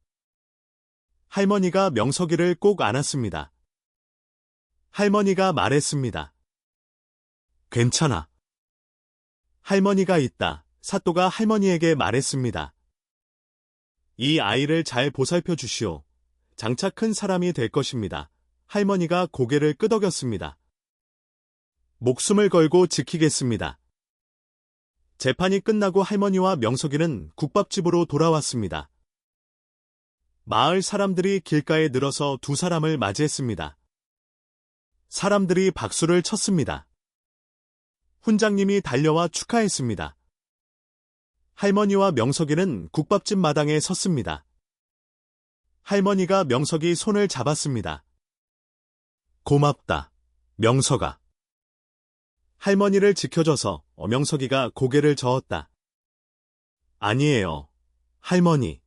할머니가 명석이를 꼭 안았습니다. 할머니가 말했습니다. 괜찮아. 할머니가 있다. 사또가 할머니에게 말했습니다. 이 아이를 잘 보살펴 주시오. 장차 큰 사람이 될 것입니다. 할머니가 고개를 끄덕였습니다. 목숨을 걸고 지키겠습니다. 재판이 끝나고 할머니와 명석이는 국밥집으로 돌아왔습니다. 마을 사람들이 길가에 늘어서 두 사람을 맞이했습니다. 사람들이 박수를 쳤습니다. 훈장님이 달려와 축하했습니다. 할머니와 명석이는 국밥집 마당에 섰습니다. 할머니가 명석이 손을 잡았습니다. 고맙다, 명석아. 할머니를 지켜줘서 명석이가 고개를 저었다. 아니에요, 할머니.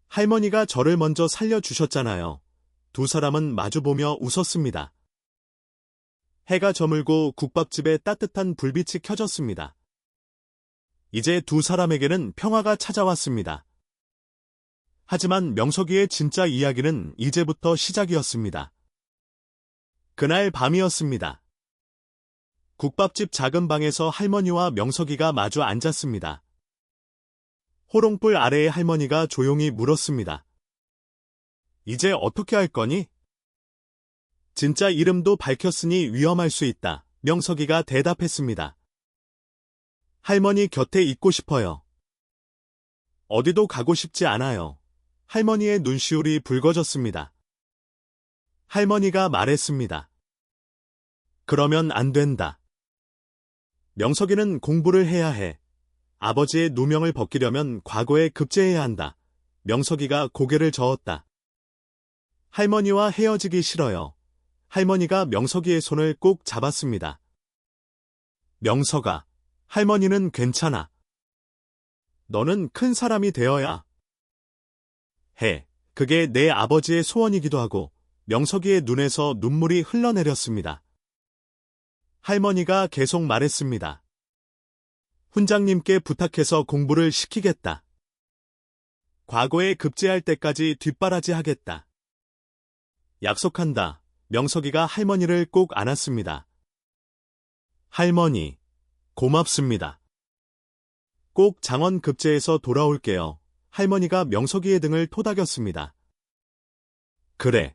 할머니가 저를 먼저 살려주셨잖아요. 두 사람은 마주보며 웃었습니다. 해가 저물고 국밥집에 따뜻한 불빛이 켜졌습니다. 이제 두 사람에게는 평화가 찾아왔습니다. 하지만 명석이의 진짜 이야기는 이제부터 시작이었습니다. 그날 밤이었습니다. 국밥집 작은 방에서 할머니와 명석이가 마주 앉았습니다. 호롱불 아래에 할머니가 조용히 물었습니다. 이제 어떻게 할 거니? 진짜 이름도 밝혔으니 위험할 수 있다. 명석이가 대답했습니다. 할머니 곁에 있고 싶어요. 어디도 가고 싶지 않아요. 할머니의 눈시울이 붉어졌습니다. 할머니가 말했습니다. 그러면 안 된다. 명석이는 공부를 해야 해. 아버지의 누명을 벗기려면 과거에 급제해야 한다. 명석이가 고개를 저었다. 할머니와 헤어지기 싫어요. 할머니가 명석이의 손을 꼭 잡았습니다. 명석아, 할머니는 괜찮아. 너는 큰 사람이 되어야 해. 그게 내 아버지의 소원이기도 하고 명석이의 눈에서 눈물이 흘러내렸습니다. 할머니가 계속 말했습니다. 훈장님께 부탁해서 공부를 시키겠다. 과거에 급제할 때까지 뒷바라지 하겠다. 약속한다. 명석이가 할머니를 꼭 안았습니다. 할머니, 고맙습니다. 꼭 장원 급제에서 돌아올게요. 할머니가 명석이의 등을 토닥였습니다. 그래,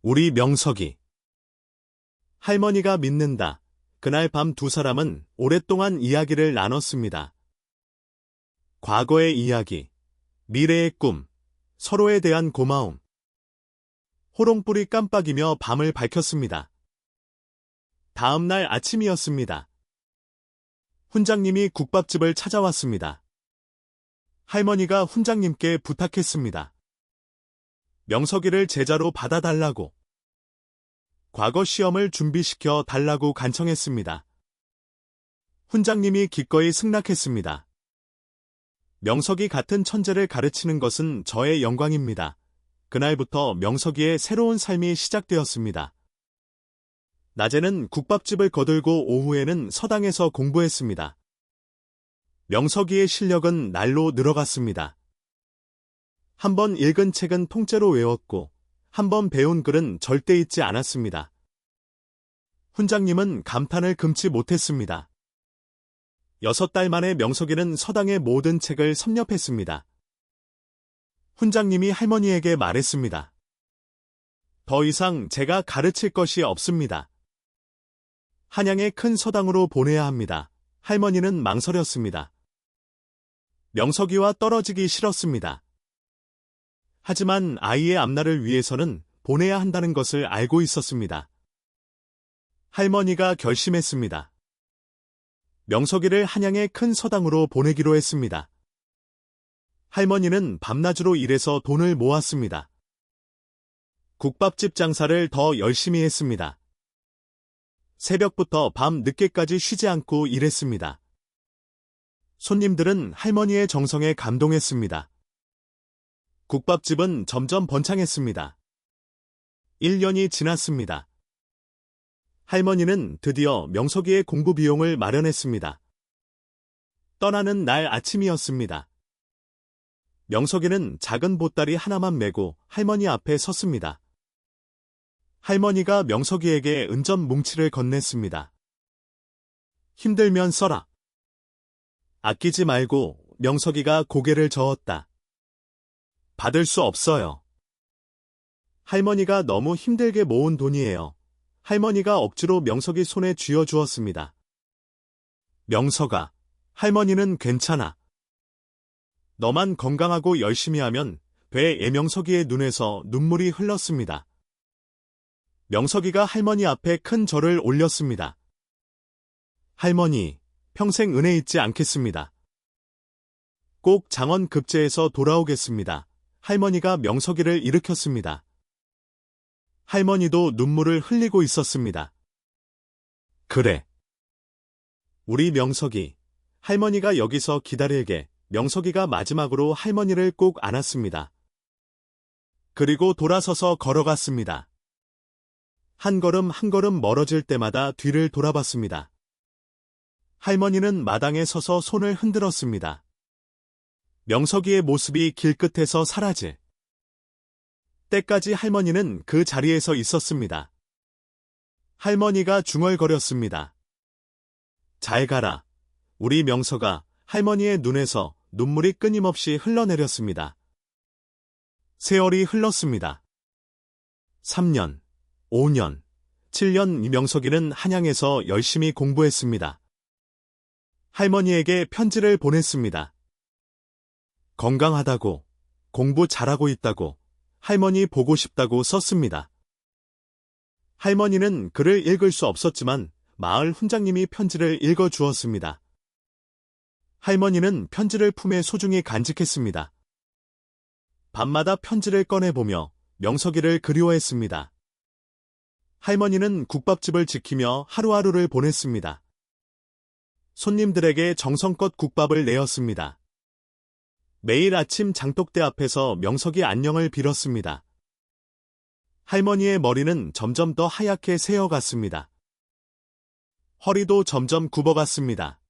우리 명석이. 할머니가 믿는다. 그날 밤 두 사람은 오랫동안 이야기를 나눴습니다. 과거의 이야기, 미래의 꿈, 서로에 대한 고마움. 호롱불이 깜빡이며 밤을 밝혔습니다. 다음 날 아침이었습니다. 훈장님이 국밥집을 찾아왔습니다. 할머니가 훈장님께 부탁했습니다. 명석이를 제자로 받아달라고. 과거 시험을 준비시켜 달라고 간청했습니다. 훈장님이 기꺼이 승낙했습니다. 명석이 같은 천재를 가르치는 것은 저의 영광입니다. 그날부터 명석이의 새로운 삶이 시작되었습니다. 낮에는 국밥집을 거들고 오후에는 서당에서 공부했습니다. 명석이의 실력은 날로 늘어갔습니다. 한 번 읽은 책은 통째로 외웠고 한 번 배운 글은 절대 잊지 않았습니다. 훈장님은 감탄을 금치 못했습니다. 6달 만에 명석이는 서당의 모든 책을 섭렵했습니다. 훈장님이 할머니에게 말했습니다. 더 이상 제가 가르칠 것이 없습니다. 한양의 큰 서당으로 보내야 합니다. 할머니는 망설였습니다. 명석이와 떨어지기 싫었습니다. 하지만 아이의 앞날을 위해서는 보내야 한다는 것을 알고 있었습니다. 할머니가 결심했습니다. 명석이를 한양의 큰 서당으로 보내기로 했습니다. 할머니는 밤낮으로 일해서 돈을 모았습니다. 국밥집 장사를 더 열심히 했습니다. 새벽부터 밤 늦게까지 쉬지 않고 일했습니다. 손님들은 할머니의 정성에 감동했습니다. 국밥집은 점점 번창했습니다. 1년이 지났습니다. 할머니는 드디어 명석이의 공부 비용을 마련했습니다. 떠나는 날 아침이었습니다. 명석이는 작은 보따리 하나만 메고 할머니 앞에 섰습니다. 할머니가 명석이에게 은전 뭉치를 건넸습니다. 힘들면 써라. 아끼지 말고. 명석이가 고개를 저었다. 받을 수 없어요. 할머니가 너무 힘들게 모은 돈이에요. 할머니가 억지로 명석이 손에 쥐어주었습니다. 명석아, 할머니는 괜찮아. 너만 건강하고 열심히 하면 돼. 명석이의 눈에서 눈물이 흘렀습니다. 명석이가 할머니 앞에 큰 절을 올렸습니다. 할머니, 평생 은혜 잊지 않겠습니다. 꼭 장원 급제에서 돌아오겠습니다. 할머니가 명석이를 일으켰습니다. 할머니도 눈물을 흘리고 있었습니다. 그래. 우리 명석이. 할머니가 여기서 기다릴게. 명석이가 마지막으로 할머니를 꼭 안았습니다. 그리고 돌아서서 걸어갔습니다. 한 걸음 한 걸음 멀어질 때마다 뒤를 돌아봤습니다. 할머니는 마당에 서서 손을 흔들었습니다. 명석이의 모습이 길끝에서 사라질 때까지 할머니는 그 자리에서 있었습니다. 할머니가 중얼거렸습니다. 잘 가라. 우리 명석아. 할머니의 눈에서 눈물이 끊임없이 흘러내렸습니다. 세월이 흘렀습니다. 3년, 5년, 7년 명석이는 한양에서 열심히 공부했습니다. 할머니에게 편지를 보냈습니다. 건강하다고, 공부 잘하고 있다고, 할머니 보고 싶다고 썼습니다. 할머니는 글을 읽을 수 없었지만 마을 훈장님이 편지를 읽어 주었습니다. 할머니는 편지를 품에 소중히 간직했습니다. 밤마다 편지를 꺼내보며 명석이를 그리워했습니다. 할머니는 국밥집을 지키며 하루하루를 보냈습니다. 손님들에게 정성껏 국밥을 내었습니다. 매일 아침 장독대 앞에서 명석이 안녕을 빌었습니다. 할머니의 머리는 점점 더 하얗게 새어갔습니다. 허리도 점점 굽어갔습니다.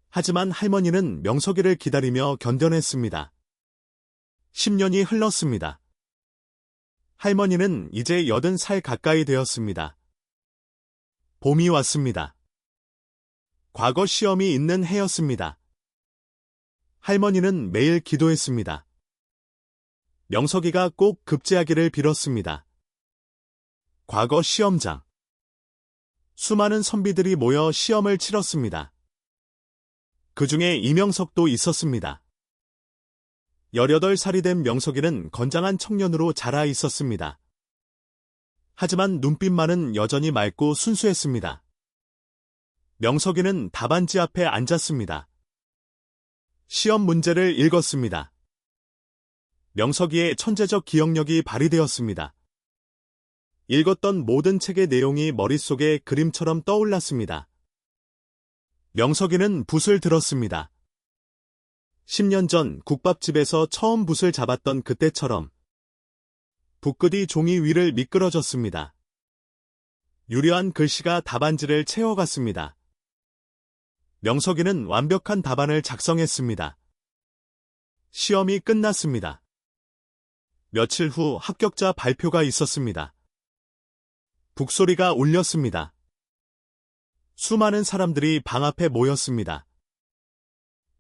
하지만 할머니는 명석이를 기다리며 견뎌냈습니다. 10년이 흘렀습니다. 할머니는 이제 80살 가까이 되었습니다. 봄이 왔습니다. 과거 시험이 있는 해였습니다. 할머니는 매일 기도했습니다. 명석이가 꼭 급제하기를 빌었습니다. 과거 시험장. 수많은 선비들이 모여 시험을 치렀습니다. 그 중에 이명석도 있었습니다. 18살이 된 명석이는 건장한 청년으로 자라 있었습니다. 하지만 눈빛만은 여전히 맑고 순수했습니다. 명석이는 답안지 앞에 앉았습니다. 시험 문제를 읽었습니다. 명석이의 천재적 기억력이 발휘되었습니다. 읽었던 모든 책의 내용이 머릿속에 그림처럼 떠올랐습니다. 명석이는 붓을 들었습니다. 10년 전 국밥집에서 처음 붓을 잡았던 그때처럼 붓끝이 종이 위를 미끄러졌습니다. 유려한 글씨가 답안지를 채워갔습니다. 명석이는 완벽한 답안을 작성했습니다. 시험이 끝났습니다. 며칠 후 합격자 발표가 있었습니다. 북소리가 울렸습니다. 수많은 사람들이 방 앞에 모였습니다.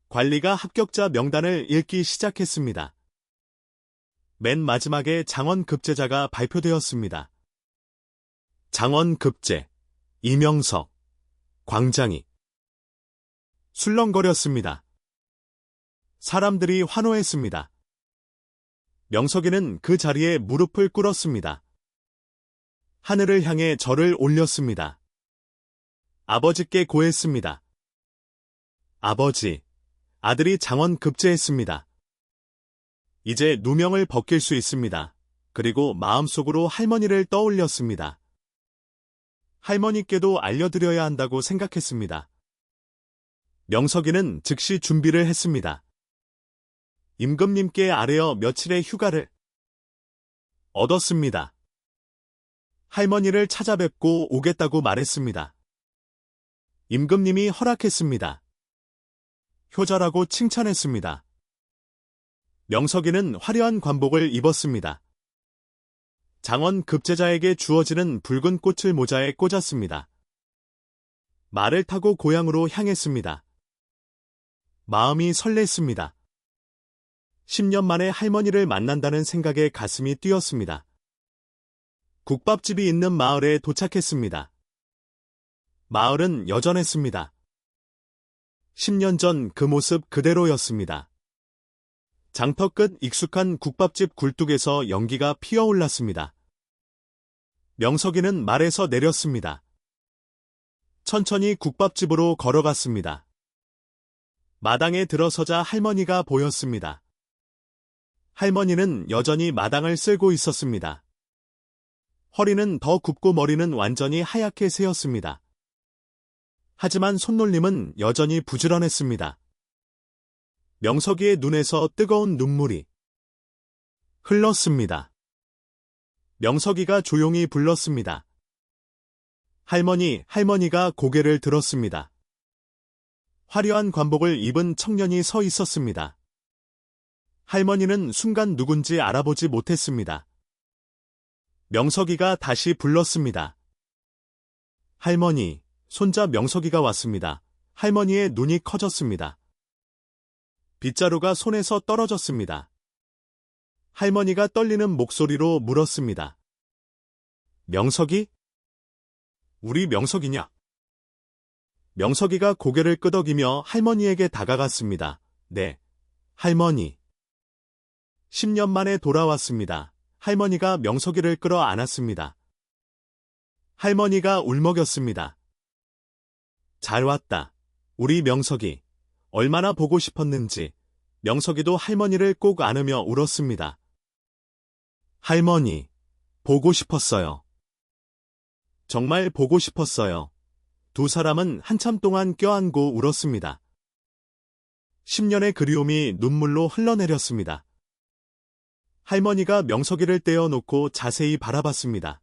관리가 합격자 명단을 읽기 시작했습니다. 맨 마지막에 장원급제자가 발표되었습니다. 장원급제, 이명석, 광장이. 술렁거렸습니다. 사람들이 환호했습니다. 명석이는 그 자리에 무릎을 꿇었습니다. 하늘을 향해 절을 올렸습니다. 아버지께 고했습니다. 아버지, 아들이 장원급제했습니다. 이제 누명을 벗길 수 있습니다. 그리고 마음속으로 할머니를 떠올렸습니다. 할머니께도 알려드려야 한다고 생각했습니다. 명석이는 즉시 준비를 했습니다. 임금님께 아뢰어 며칠의 휴가를 얻었습니다. 할머니를 찾아뵙고 오겠다고 말했습니다. 임금님이 허락했습니다. 효자라고 칭찬했습니다. 명석이는 화려한 관복을 입었습니다. 장원 급제자에게 주어지는 붉은 꽃을 모자에 꽂았습니다. 말을 타고 고향으로 향했습니다. 마음이 설렜습니다. 10년 만에 할머니를 만난다는 생각에 가슴이 뛰었습니다. 국밥집이 있는 마을에 도착했습니다. 마을은 여전했습니다. 10년 전 그 모습 그대로였습니다. 장터 끝 익숙한 국밥집 굴뚝에서 연기가 피어올랐습니다. 명석이는 말에서 내렸습니다. 천천히 국밥집으로 걸어갔습니다. 마당에 들어서자 할머니가 보였습니다. 할머니는 여전히 마당을 쓸고 있었습니다. 허리는 더 굽고 머리는 완전히 하얗게 새었습니다. 하지만 손놀림은 여전히 부지런했습니다. 명석이의 눈에서 뜨거운 눈물이 흘렀습니다. 명석이가 조용히 불렀습니다. 할머니, 할머니가 고개를 들었습니다. 화려한 관복을 입은 청년이 서 있었습니다. 할머니는 순간 누군지 알아보지 못했습니다. 명석이가 다시 불렀습니다. 할머니, 손자 명석이가 왔습니다. 할머니의 눈이 커졌습니다. 빗자루가 손에서 떨어졌습니다. 할머니가 떨리는 목소리로 물었습니다. 명석이? 우리 명석이냐? 명석이가 고개를 끄덕이며 할머니에게 다가갔습니다. 네, 할머니. 10년 만에 돌아왔습니다. 할머니가 명석이를 끌어 안았습니다. 할머니가 울먹였습니다. 잘 왔다. 우리 명석이. 얼마나 보고 싶었는지 명석이도 할머니를 꼭 안으며 울었습니다. 할머니, 보고 싶었어요. 정말 보고 싶었어요. 두 사람은 한참 동안 껴안고 울었습니다. 10년의 그리움이 눈물로 흘러내렸습니다. 할머니가 명석이를 떼어놓고 자세히 바라봤습니다.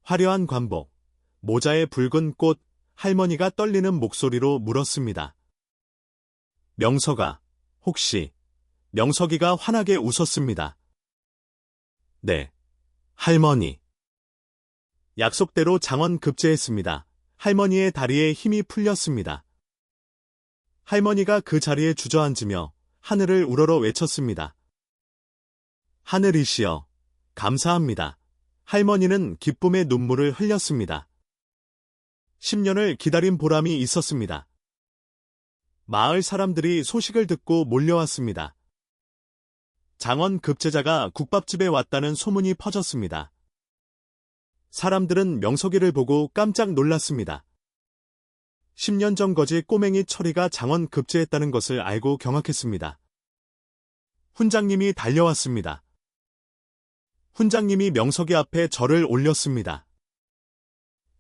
화려한 관복, 모자에 붉은 꽃, 할머니가 떨리는 목소리로 물었습니다. 명석아, 혹시... 명석이가 환하게 웃었습니다. 네, 할머니. 약속대로 장원 급제했습니다. 할머니의 다리에 힘이 풀렸습니다. 할머니가 그 자리에 주저앉으며 하늘을 우러러 외쳤습니다. 하늘이시여, 감사합니다. 할머니는 기쁨의 눈물을 흘렸습니다. 10년을 기다린 보람이 있었습니다. 마을 사람들이 소식을 듣고 몰려왔습니다. 장원 급제자가 국밥집에 왔다는 소문이 퍼졌습니다. 사람들은 명석이를 보고 깜짝 놀랐습니다. 10년 전 거지 꼬맹이 철이가 장원 급제했다는 것을 알고 경악했습니다. 훈장님이 달려왔습니다. 훈장님이 명석이 앞에 절을 올렸습니다.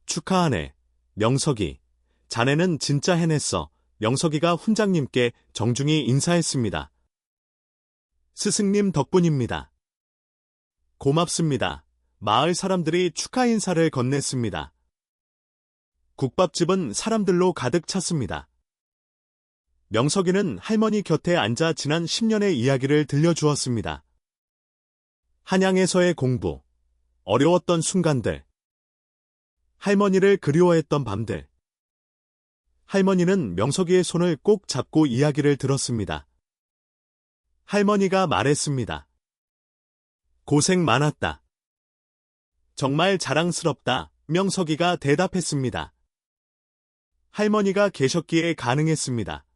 축하하네, 명석이. 자네는 진짜 해냈어. 명석이가 훈장님께 정중히 인사했습니다. 스승님 덕분입니다. 고맙습니다. 마을 사람들이 축하 인사를 건넸습니다. 국밥집은 사람들로 가득 찼습니다. 명석이는 할머니 곁에 앉아 지난 10년의 이야기를 들려주었습니다. 한양에서의 공부, 어려웠던 순간들, 할머니를 그리워했던 밤들. 할머니는 명석이의 손을 꼭 잡고 이야기를 들었습니다. 할머니가 말했습니다. 고생 많았다. 정말 자랑스럽다. 명석이가 대답했습니다. 할머니가 계셨기에 가능했습니다.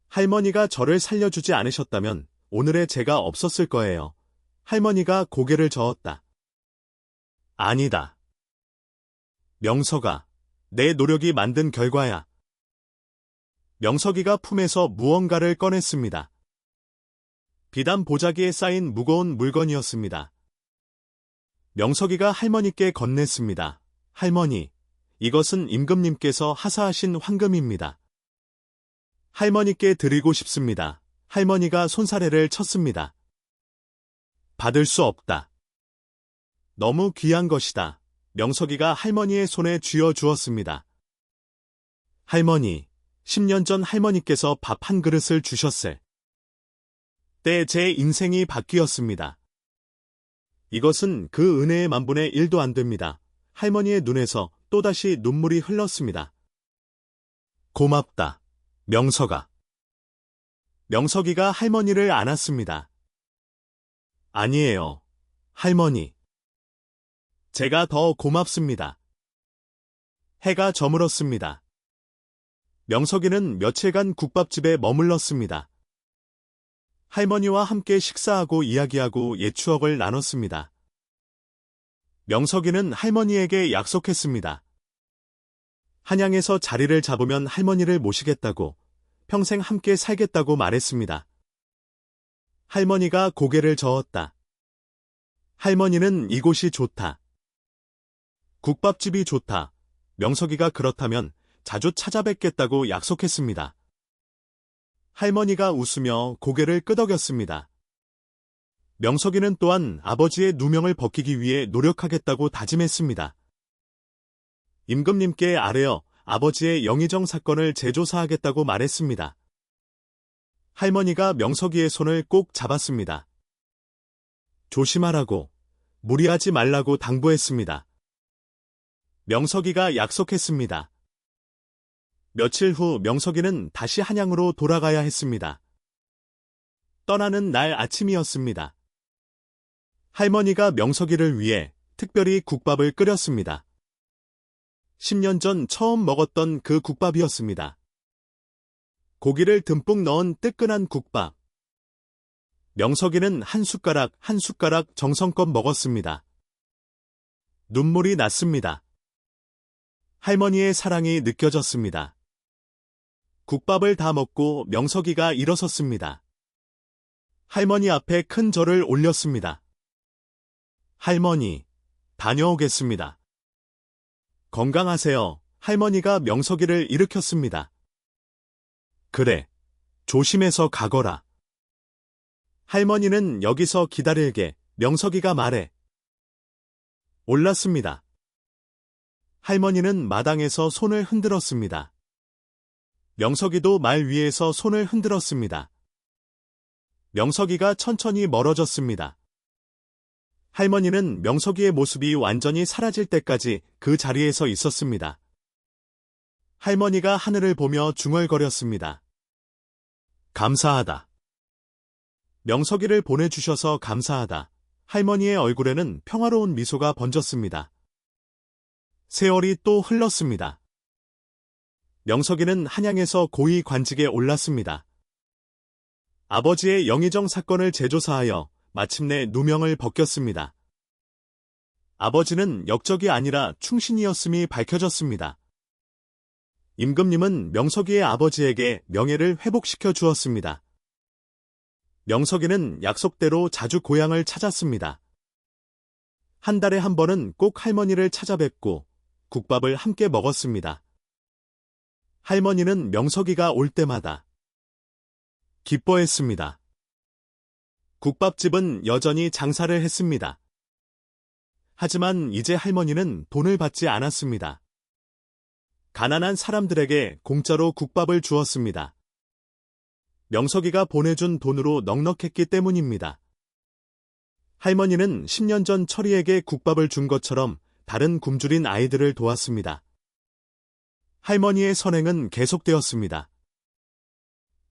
할머니가 저를 살려주지 않으셨다면 오늘의 제가 없었을 거예요. 할머니가 고개를 저었다. 아니다. 명석아, 내 노력이 만든 결과야. 명석이가 품에서 무언가를 꺼냈습니다. 비단 보자기에 쌓인 무거운 물건이었습니다. 명석이가 할머니께 건넸습니다. 할머니, 이것은 임금님께서 하사하신 황금입니다. 할머니께 드리고 싶습니다. 할머니가 손사래를 쳤습니다. 받을 수 없다. 너무 귀한 것이다. 명석이가 할머니의 손에 쥐어 주었습니다. 할머니, 10년 전 할머니께서 밥 한 그릇을 주셨을 때 제 인생이 바뀌었습니다. 이것은 그 은혜의 만분의 1도 안 됩니다. 할머니의 눈에서 또다시 눈물이 흘렀습니다. 고맙다, 명석아. 명석이가 할머니를 안았습니다. 아니에요, 할머니. 제가 더 고맙습니다. 해가 저물었습니다. 명석이는 며칠간 국밥집에 머물렀습니다. 할머니와 함께 식사하고 이야기하고 옛 추억을 나눴습니다. 명석이는 할머니에게 약속했습니다. 한양에서 자리를 잡으면 할머니를 모시겠다고, 평생 함께 살겠다고 말했습니다. 할머니가 고개를 저었다. 할머니는 이곳이 좋다. 국밥집이 좋다. 명석이가 그렇다면 자주 찾아뵙겠다고 약속했습니다. 할머니가 웃으며 고개를 끄덕였습니다. 명석이는 또한 아버지의 누명을 벗기기 위해 노력하겠다고 다짐했습니다. 임금님께 아뢰어 아버지의 영의정 사건을 재조사하겠다고 말했습니다. 할머니가 명석이의 손을 꼭 잡았습니다. 조심하라고, 무리하지 말라고 당부했습니다. 명석이가 약속했습니다. 며칠 후 명석이는 다시 한양으로 돌아가야 했습니다. 떠나는 날 아침이었습니다. 할머니가 명석이를 위해 특별히 국밥을 끓였습니다. 10년 전 처음 먹었던 그 국밥이었습니다. 고기를 듬뿍 넣은 뜨끈한 국밥. 명석이는 한 숟가락 한 숟가락 정성껏 먹었습니다. 눈물이 났습니다. 할머니의 사랑이 느껴졌습니다. 국밥을 다 먹고 명석이가 일어섰습니다. 할머니 앞에 큰 절을 올렸습니다. 할머니, 다녀오겠습니다. 건강하세요. 할머니가 명석이를 일으켰습니다. 그래, 조심해서 가거라. 할머니는 여기서 기다릴게. 명석이가 말해. 올랐습니다. 할머니는 마당에서 손을 흔들었습니다. 명석이도 말 위에서 손을 흔들었습니다. 명석이가 천천히 멀어졌습니다. 할머니는 명석이의 모습이 완전히 사라질 때까지 그 자리에서 있었습니다. 할머니가 하늘을 보며 중얼거렸습니다. 감사하다. 명석이를 보내주셔서 감사하다. 할머니의 얼굴에는 평화로운 미소가 번졌습니다. 세월이 또 흘렀습니다. 명석이는 한양에서 고위 관직에 올랐습니다. 아버지의 영의정 사건을 재조사하여 마침내 누명을 벗겼습니다. 아버지는 역적이 아니라 충신이었음이 밝혀졌습니다. 임금님은 명석이의 아버지에게 명예를 회복시켜 주었습니다. 명석이는 약속대로 자주 고향을 찾았습니다. 한 달에 한 번은 꼭 할머니를 찾아뵙고 국밥을 함께 먹었습니다. 할머니는 명석이가 올 때마다 기뻐했습니다. 국밥집은 여전히 장사를 했습니다. 하지만 이제 할머니는 돈을 받지 않았습니다. 가난한 사람들에게 공짜로 국밥을 주었습니다. 명석이가 보내준 돈으로 넉넉했기 때문입니다. 할머니는 10년 전 철이에게 국밥을 준 것처럼 다른 굶주린 아이들을 도왔습니다. 할머니의 선행은 계속되었습니다.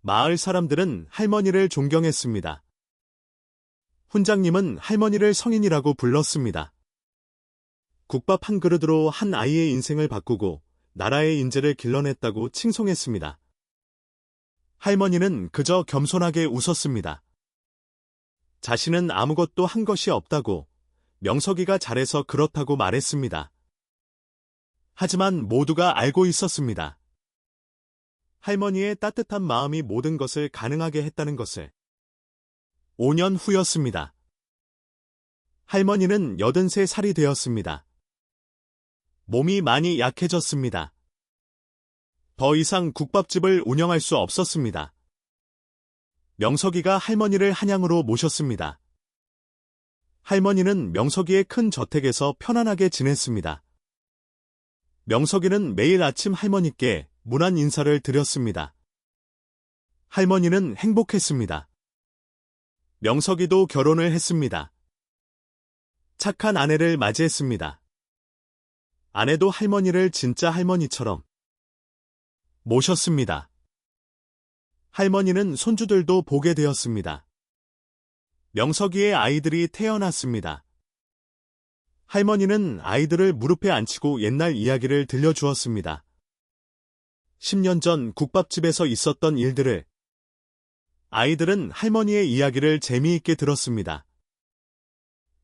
마을 사람들은 할머니를 존경했습니다. 훈장님은 할머니를 성인이라고 불렀습니다. 국밥 한 그릇으로 한 아이의 인생을 바꾸고 나라의 인재를 길러냈다고 칭송했습니다. 할머니는 그저 겸손하게 웃었습니다. 자신은 아무것도 한 것이 없다고, 명석이가 잘해서 그렇다고 말했습니다. 하지만 모두가 알고 있었습니다. 할머니의 따뜻한 마음이 모든 것을 가능하게 했다는 것을. 5년 후였습니다. 할머니는 83살이 되었습니다. 몸이 많이 약해졌습니다. 더 이상 국밥집을 운영할 수 없었습니다. 명석이가 할머니를 한양으로 모셨습니다. 할머니는 명석이의 큰 저택에서 편안하게 지냈습니다. 명석이는 매일 아침 할머니께 문안 인사를 드렸습니다. 할머니는 행복했습니다. 명석이도 결혼을 했습니다. 착한 아내를 맞이했습니다. 아내도 할머니를 진짜 할머니처럼 모셨습니다. 할머니는 손주들도 보게 되었습니다. 명석이의 아이들이 태어났습니다. 할머니는 아이들을 무릎에 앉히고 옛날 이야기를 들려주었습니다. 10년 전 국밥집에서 있었던 일들을. 아이들은 할머니의 이야기를 재미있게 들었습니다.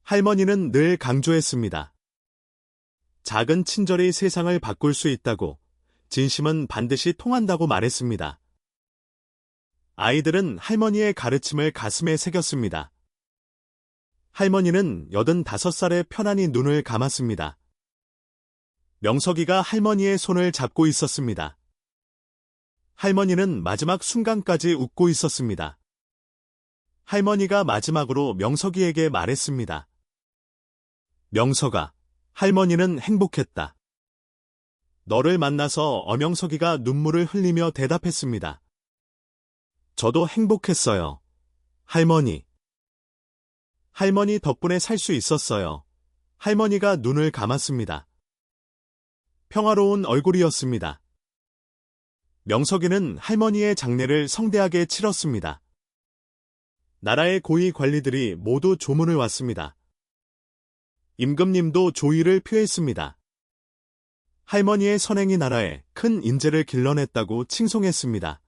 할머니는 늘 강조했습니다. 작은 친절이 세상을 바꿀 수 있다고, 진심은 반드시 통한다고 말했습니다. 아이들은 할머니의 가르침을 가슴에 새겼습니다. 할머니는 85살에 편안히 눈을 감았습니다. 명석이가 할머니의 손을 잡고 있었습니다. 할머니는 마지막 순간까지 웃고 있었습니다. 할머니가 마지막으로 명석이에게 말했습니다. 명석아, 할머니는 행복했다. 너를 만나서 엄영석이가 눈물을 흘리며 대답했습니다. 저도 행복했어요. 할머니. 할머니 덕분에 살 수 있었어요. 할머니가 눈을 감았습니다. 평화로운 얼굴이었습니다. 명석이는 할머니의 장례를 성대하게 치렀습니다. 나라의 고위 관리들이 모두 조문을 왔습니다. 임금님도 조의를 표했습니다. 할머니의 선행이 나라에 큰 인재를 길러냈다고 칭송했습니다.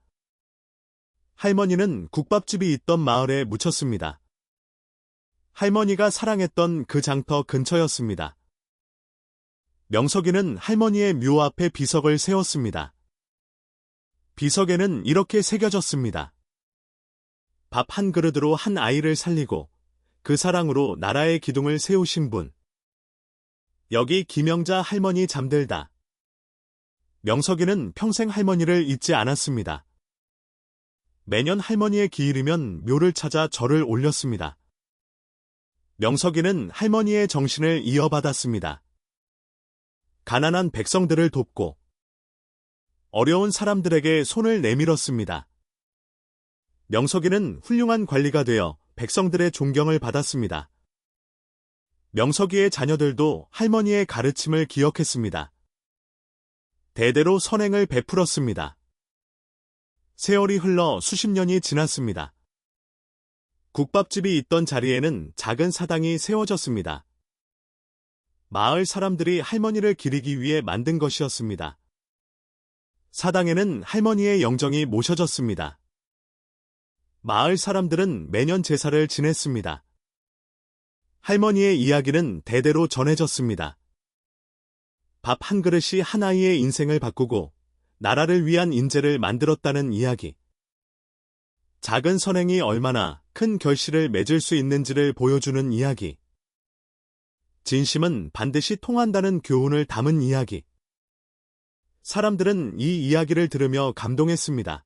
할머니는 국밥집이 있던 마을에 묻혔습니다. 할머니가 사랑했던 그 장터 근처였습니다. 명석이는 할머니의 묘 앞에 비석을 세웠습니다. 비석에는 이렇게 새겨졌습니다. 밥 한 그릇으로 한 아이를 살리고 그 사랑으로 나라의 기둥을 세우신 분. 여기 김영자 할머니 잠들다. 명석이는 평생 할머니를 잊지 않았습니다. 매년 할머니의 기일이면 묘를 찾아 절을 올렸습니다. 명석이는 할머니의 정신을 이어받았습니다. 가난한 백성들을 돕고 어려운 사람들에게 손을 내밀었습니다. 명석이는 훌륭한 관리가 되어 백성들의 존경을 받았습니다. 명석이의 자녀들도 할머니의 가르침을 기억했습니다. 대대로 선행을 베풀었습니다. 세월이 흘러 수십 년이 지났습니다. 국밥집이 있던 자리에는 작은 사당이 세워졌습니다. 마을 사람들이 할머니를 기리기 위해 만든 것이었습니다. 사당에는 할머니의 영정이 모셔졌습니다. 마을 사람들은 매년 제사를 지냈습니다. 할머니의 이야기는 대대로 전해졌습니다. 밥 한 그릇이 한 아이의 인생을 바꾸고 나라를 위한 인재를 만들었다는 이야기. 작은 선행이 얼마나 큰 결실을 맺을 수 있는지를 보여주는 이야기. 진심은 반드시 통한다는 교훈을 담은 이야기. 사람들은 이 이야기를 들으며 감동했습니다.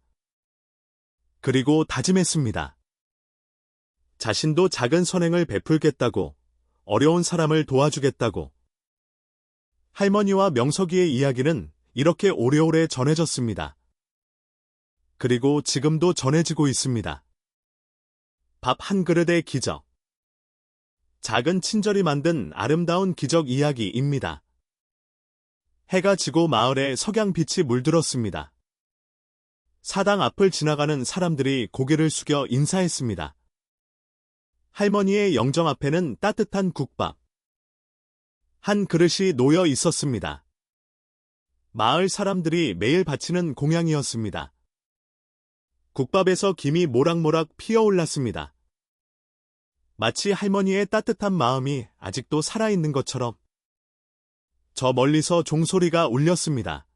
그리고 다짐했습니다. 자신도 작은 선행을 베풀겠다고, 어려운 사람을 도와주겠다고. 할머니와 명석이의 이야기는 이렇게 오래오래 전해졌습니다. 그리고 지금도 전해지고 있습니다. 밥 한 그릇의 기적. 작은 친절이 만든 아름다운 기적 이야기입니다. 해가 지고 마을에 석양빛이 물들었습니다. 사당 앞을 지나가는 사람들이 고개를 숙여 인사했습니다. 할머니의 영정 앞에는 따뜻한 국밥 한 그릇이 놓여 있었습니다. 마을 사람들이 매일 바치는 공양이었습니다. 국밥에서 김이 모락모락 피어올랐습니다. 마치 할머니의 따뜻한 마음이 아직도 살아있는 것처럼. 저 멀리서 종소리가 울렸습니다.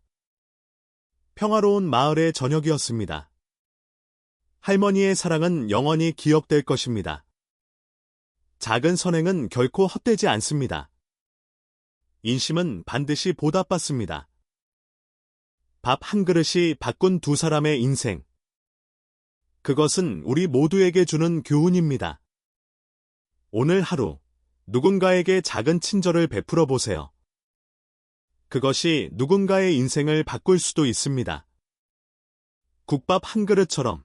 평화로운 마을의 저녁이었습니다. 할머니의 사랑은 영원히 기억될 것입니다. 작은 선행은 결코 헛되지 않습니다. 인심은 반드시 보답받습니다. 밥 한 그릇이 바꾼 두 사람의 인생. 그것은 우리 모두에게 주는 교훈입니다. 오늘 하루 누군가에게 작은 친절을 베풀어 보세요. 그것이 누군가의 인생을 바꿀 수도 있습니다. 국밥 한 그릇처럼.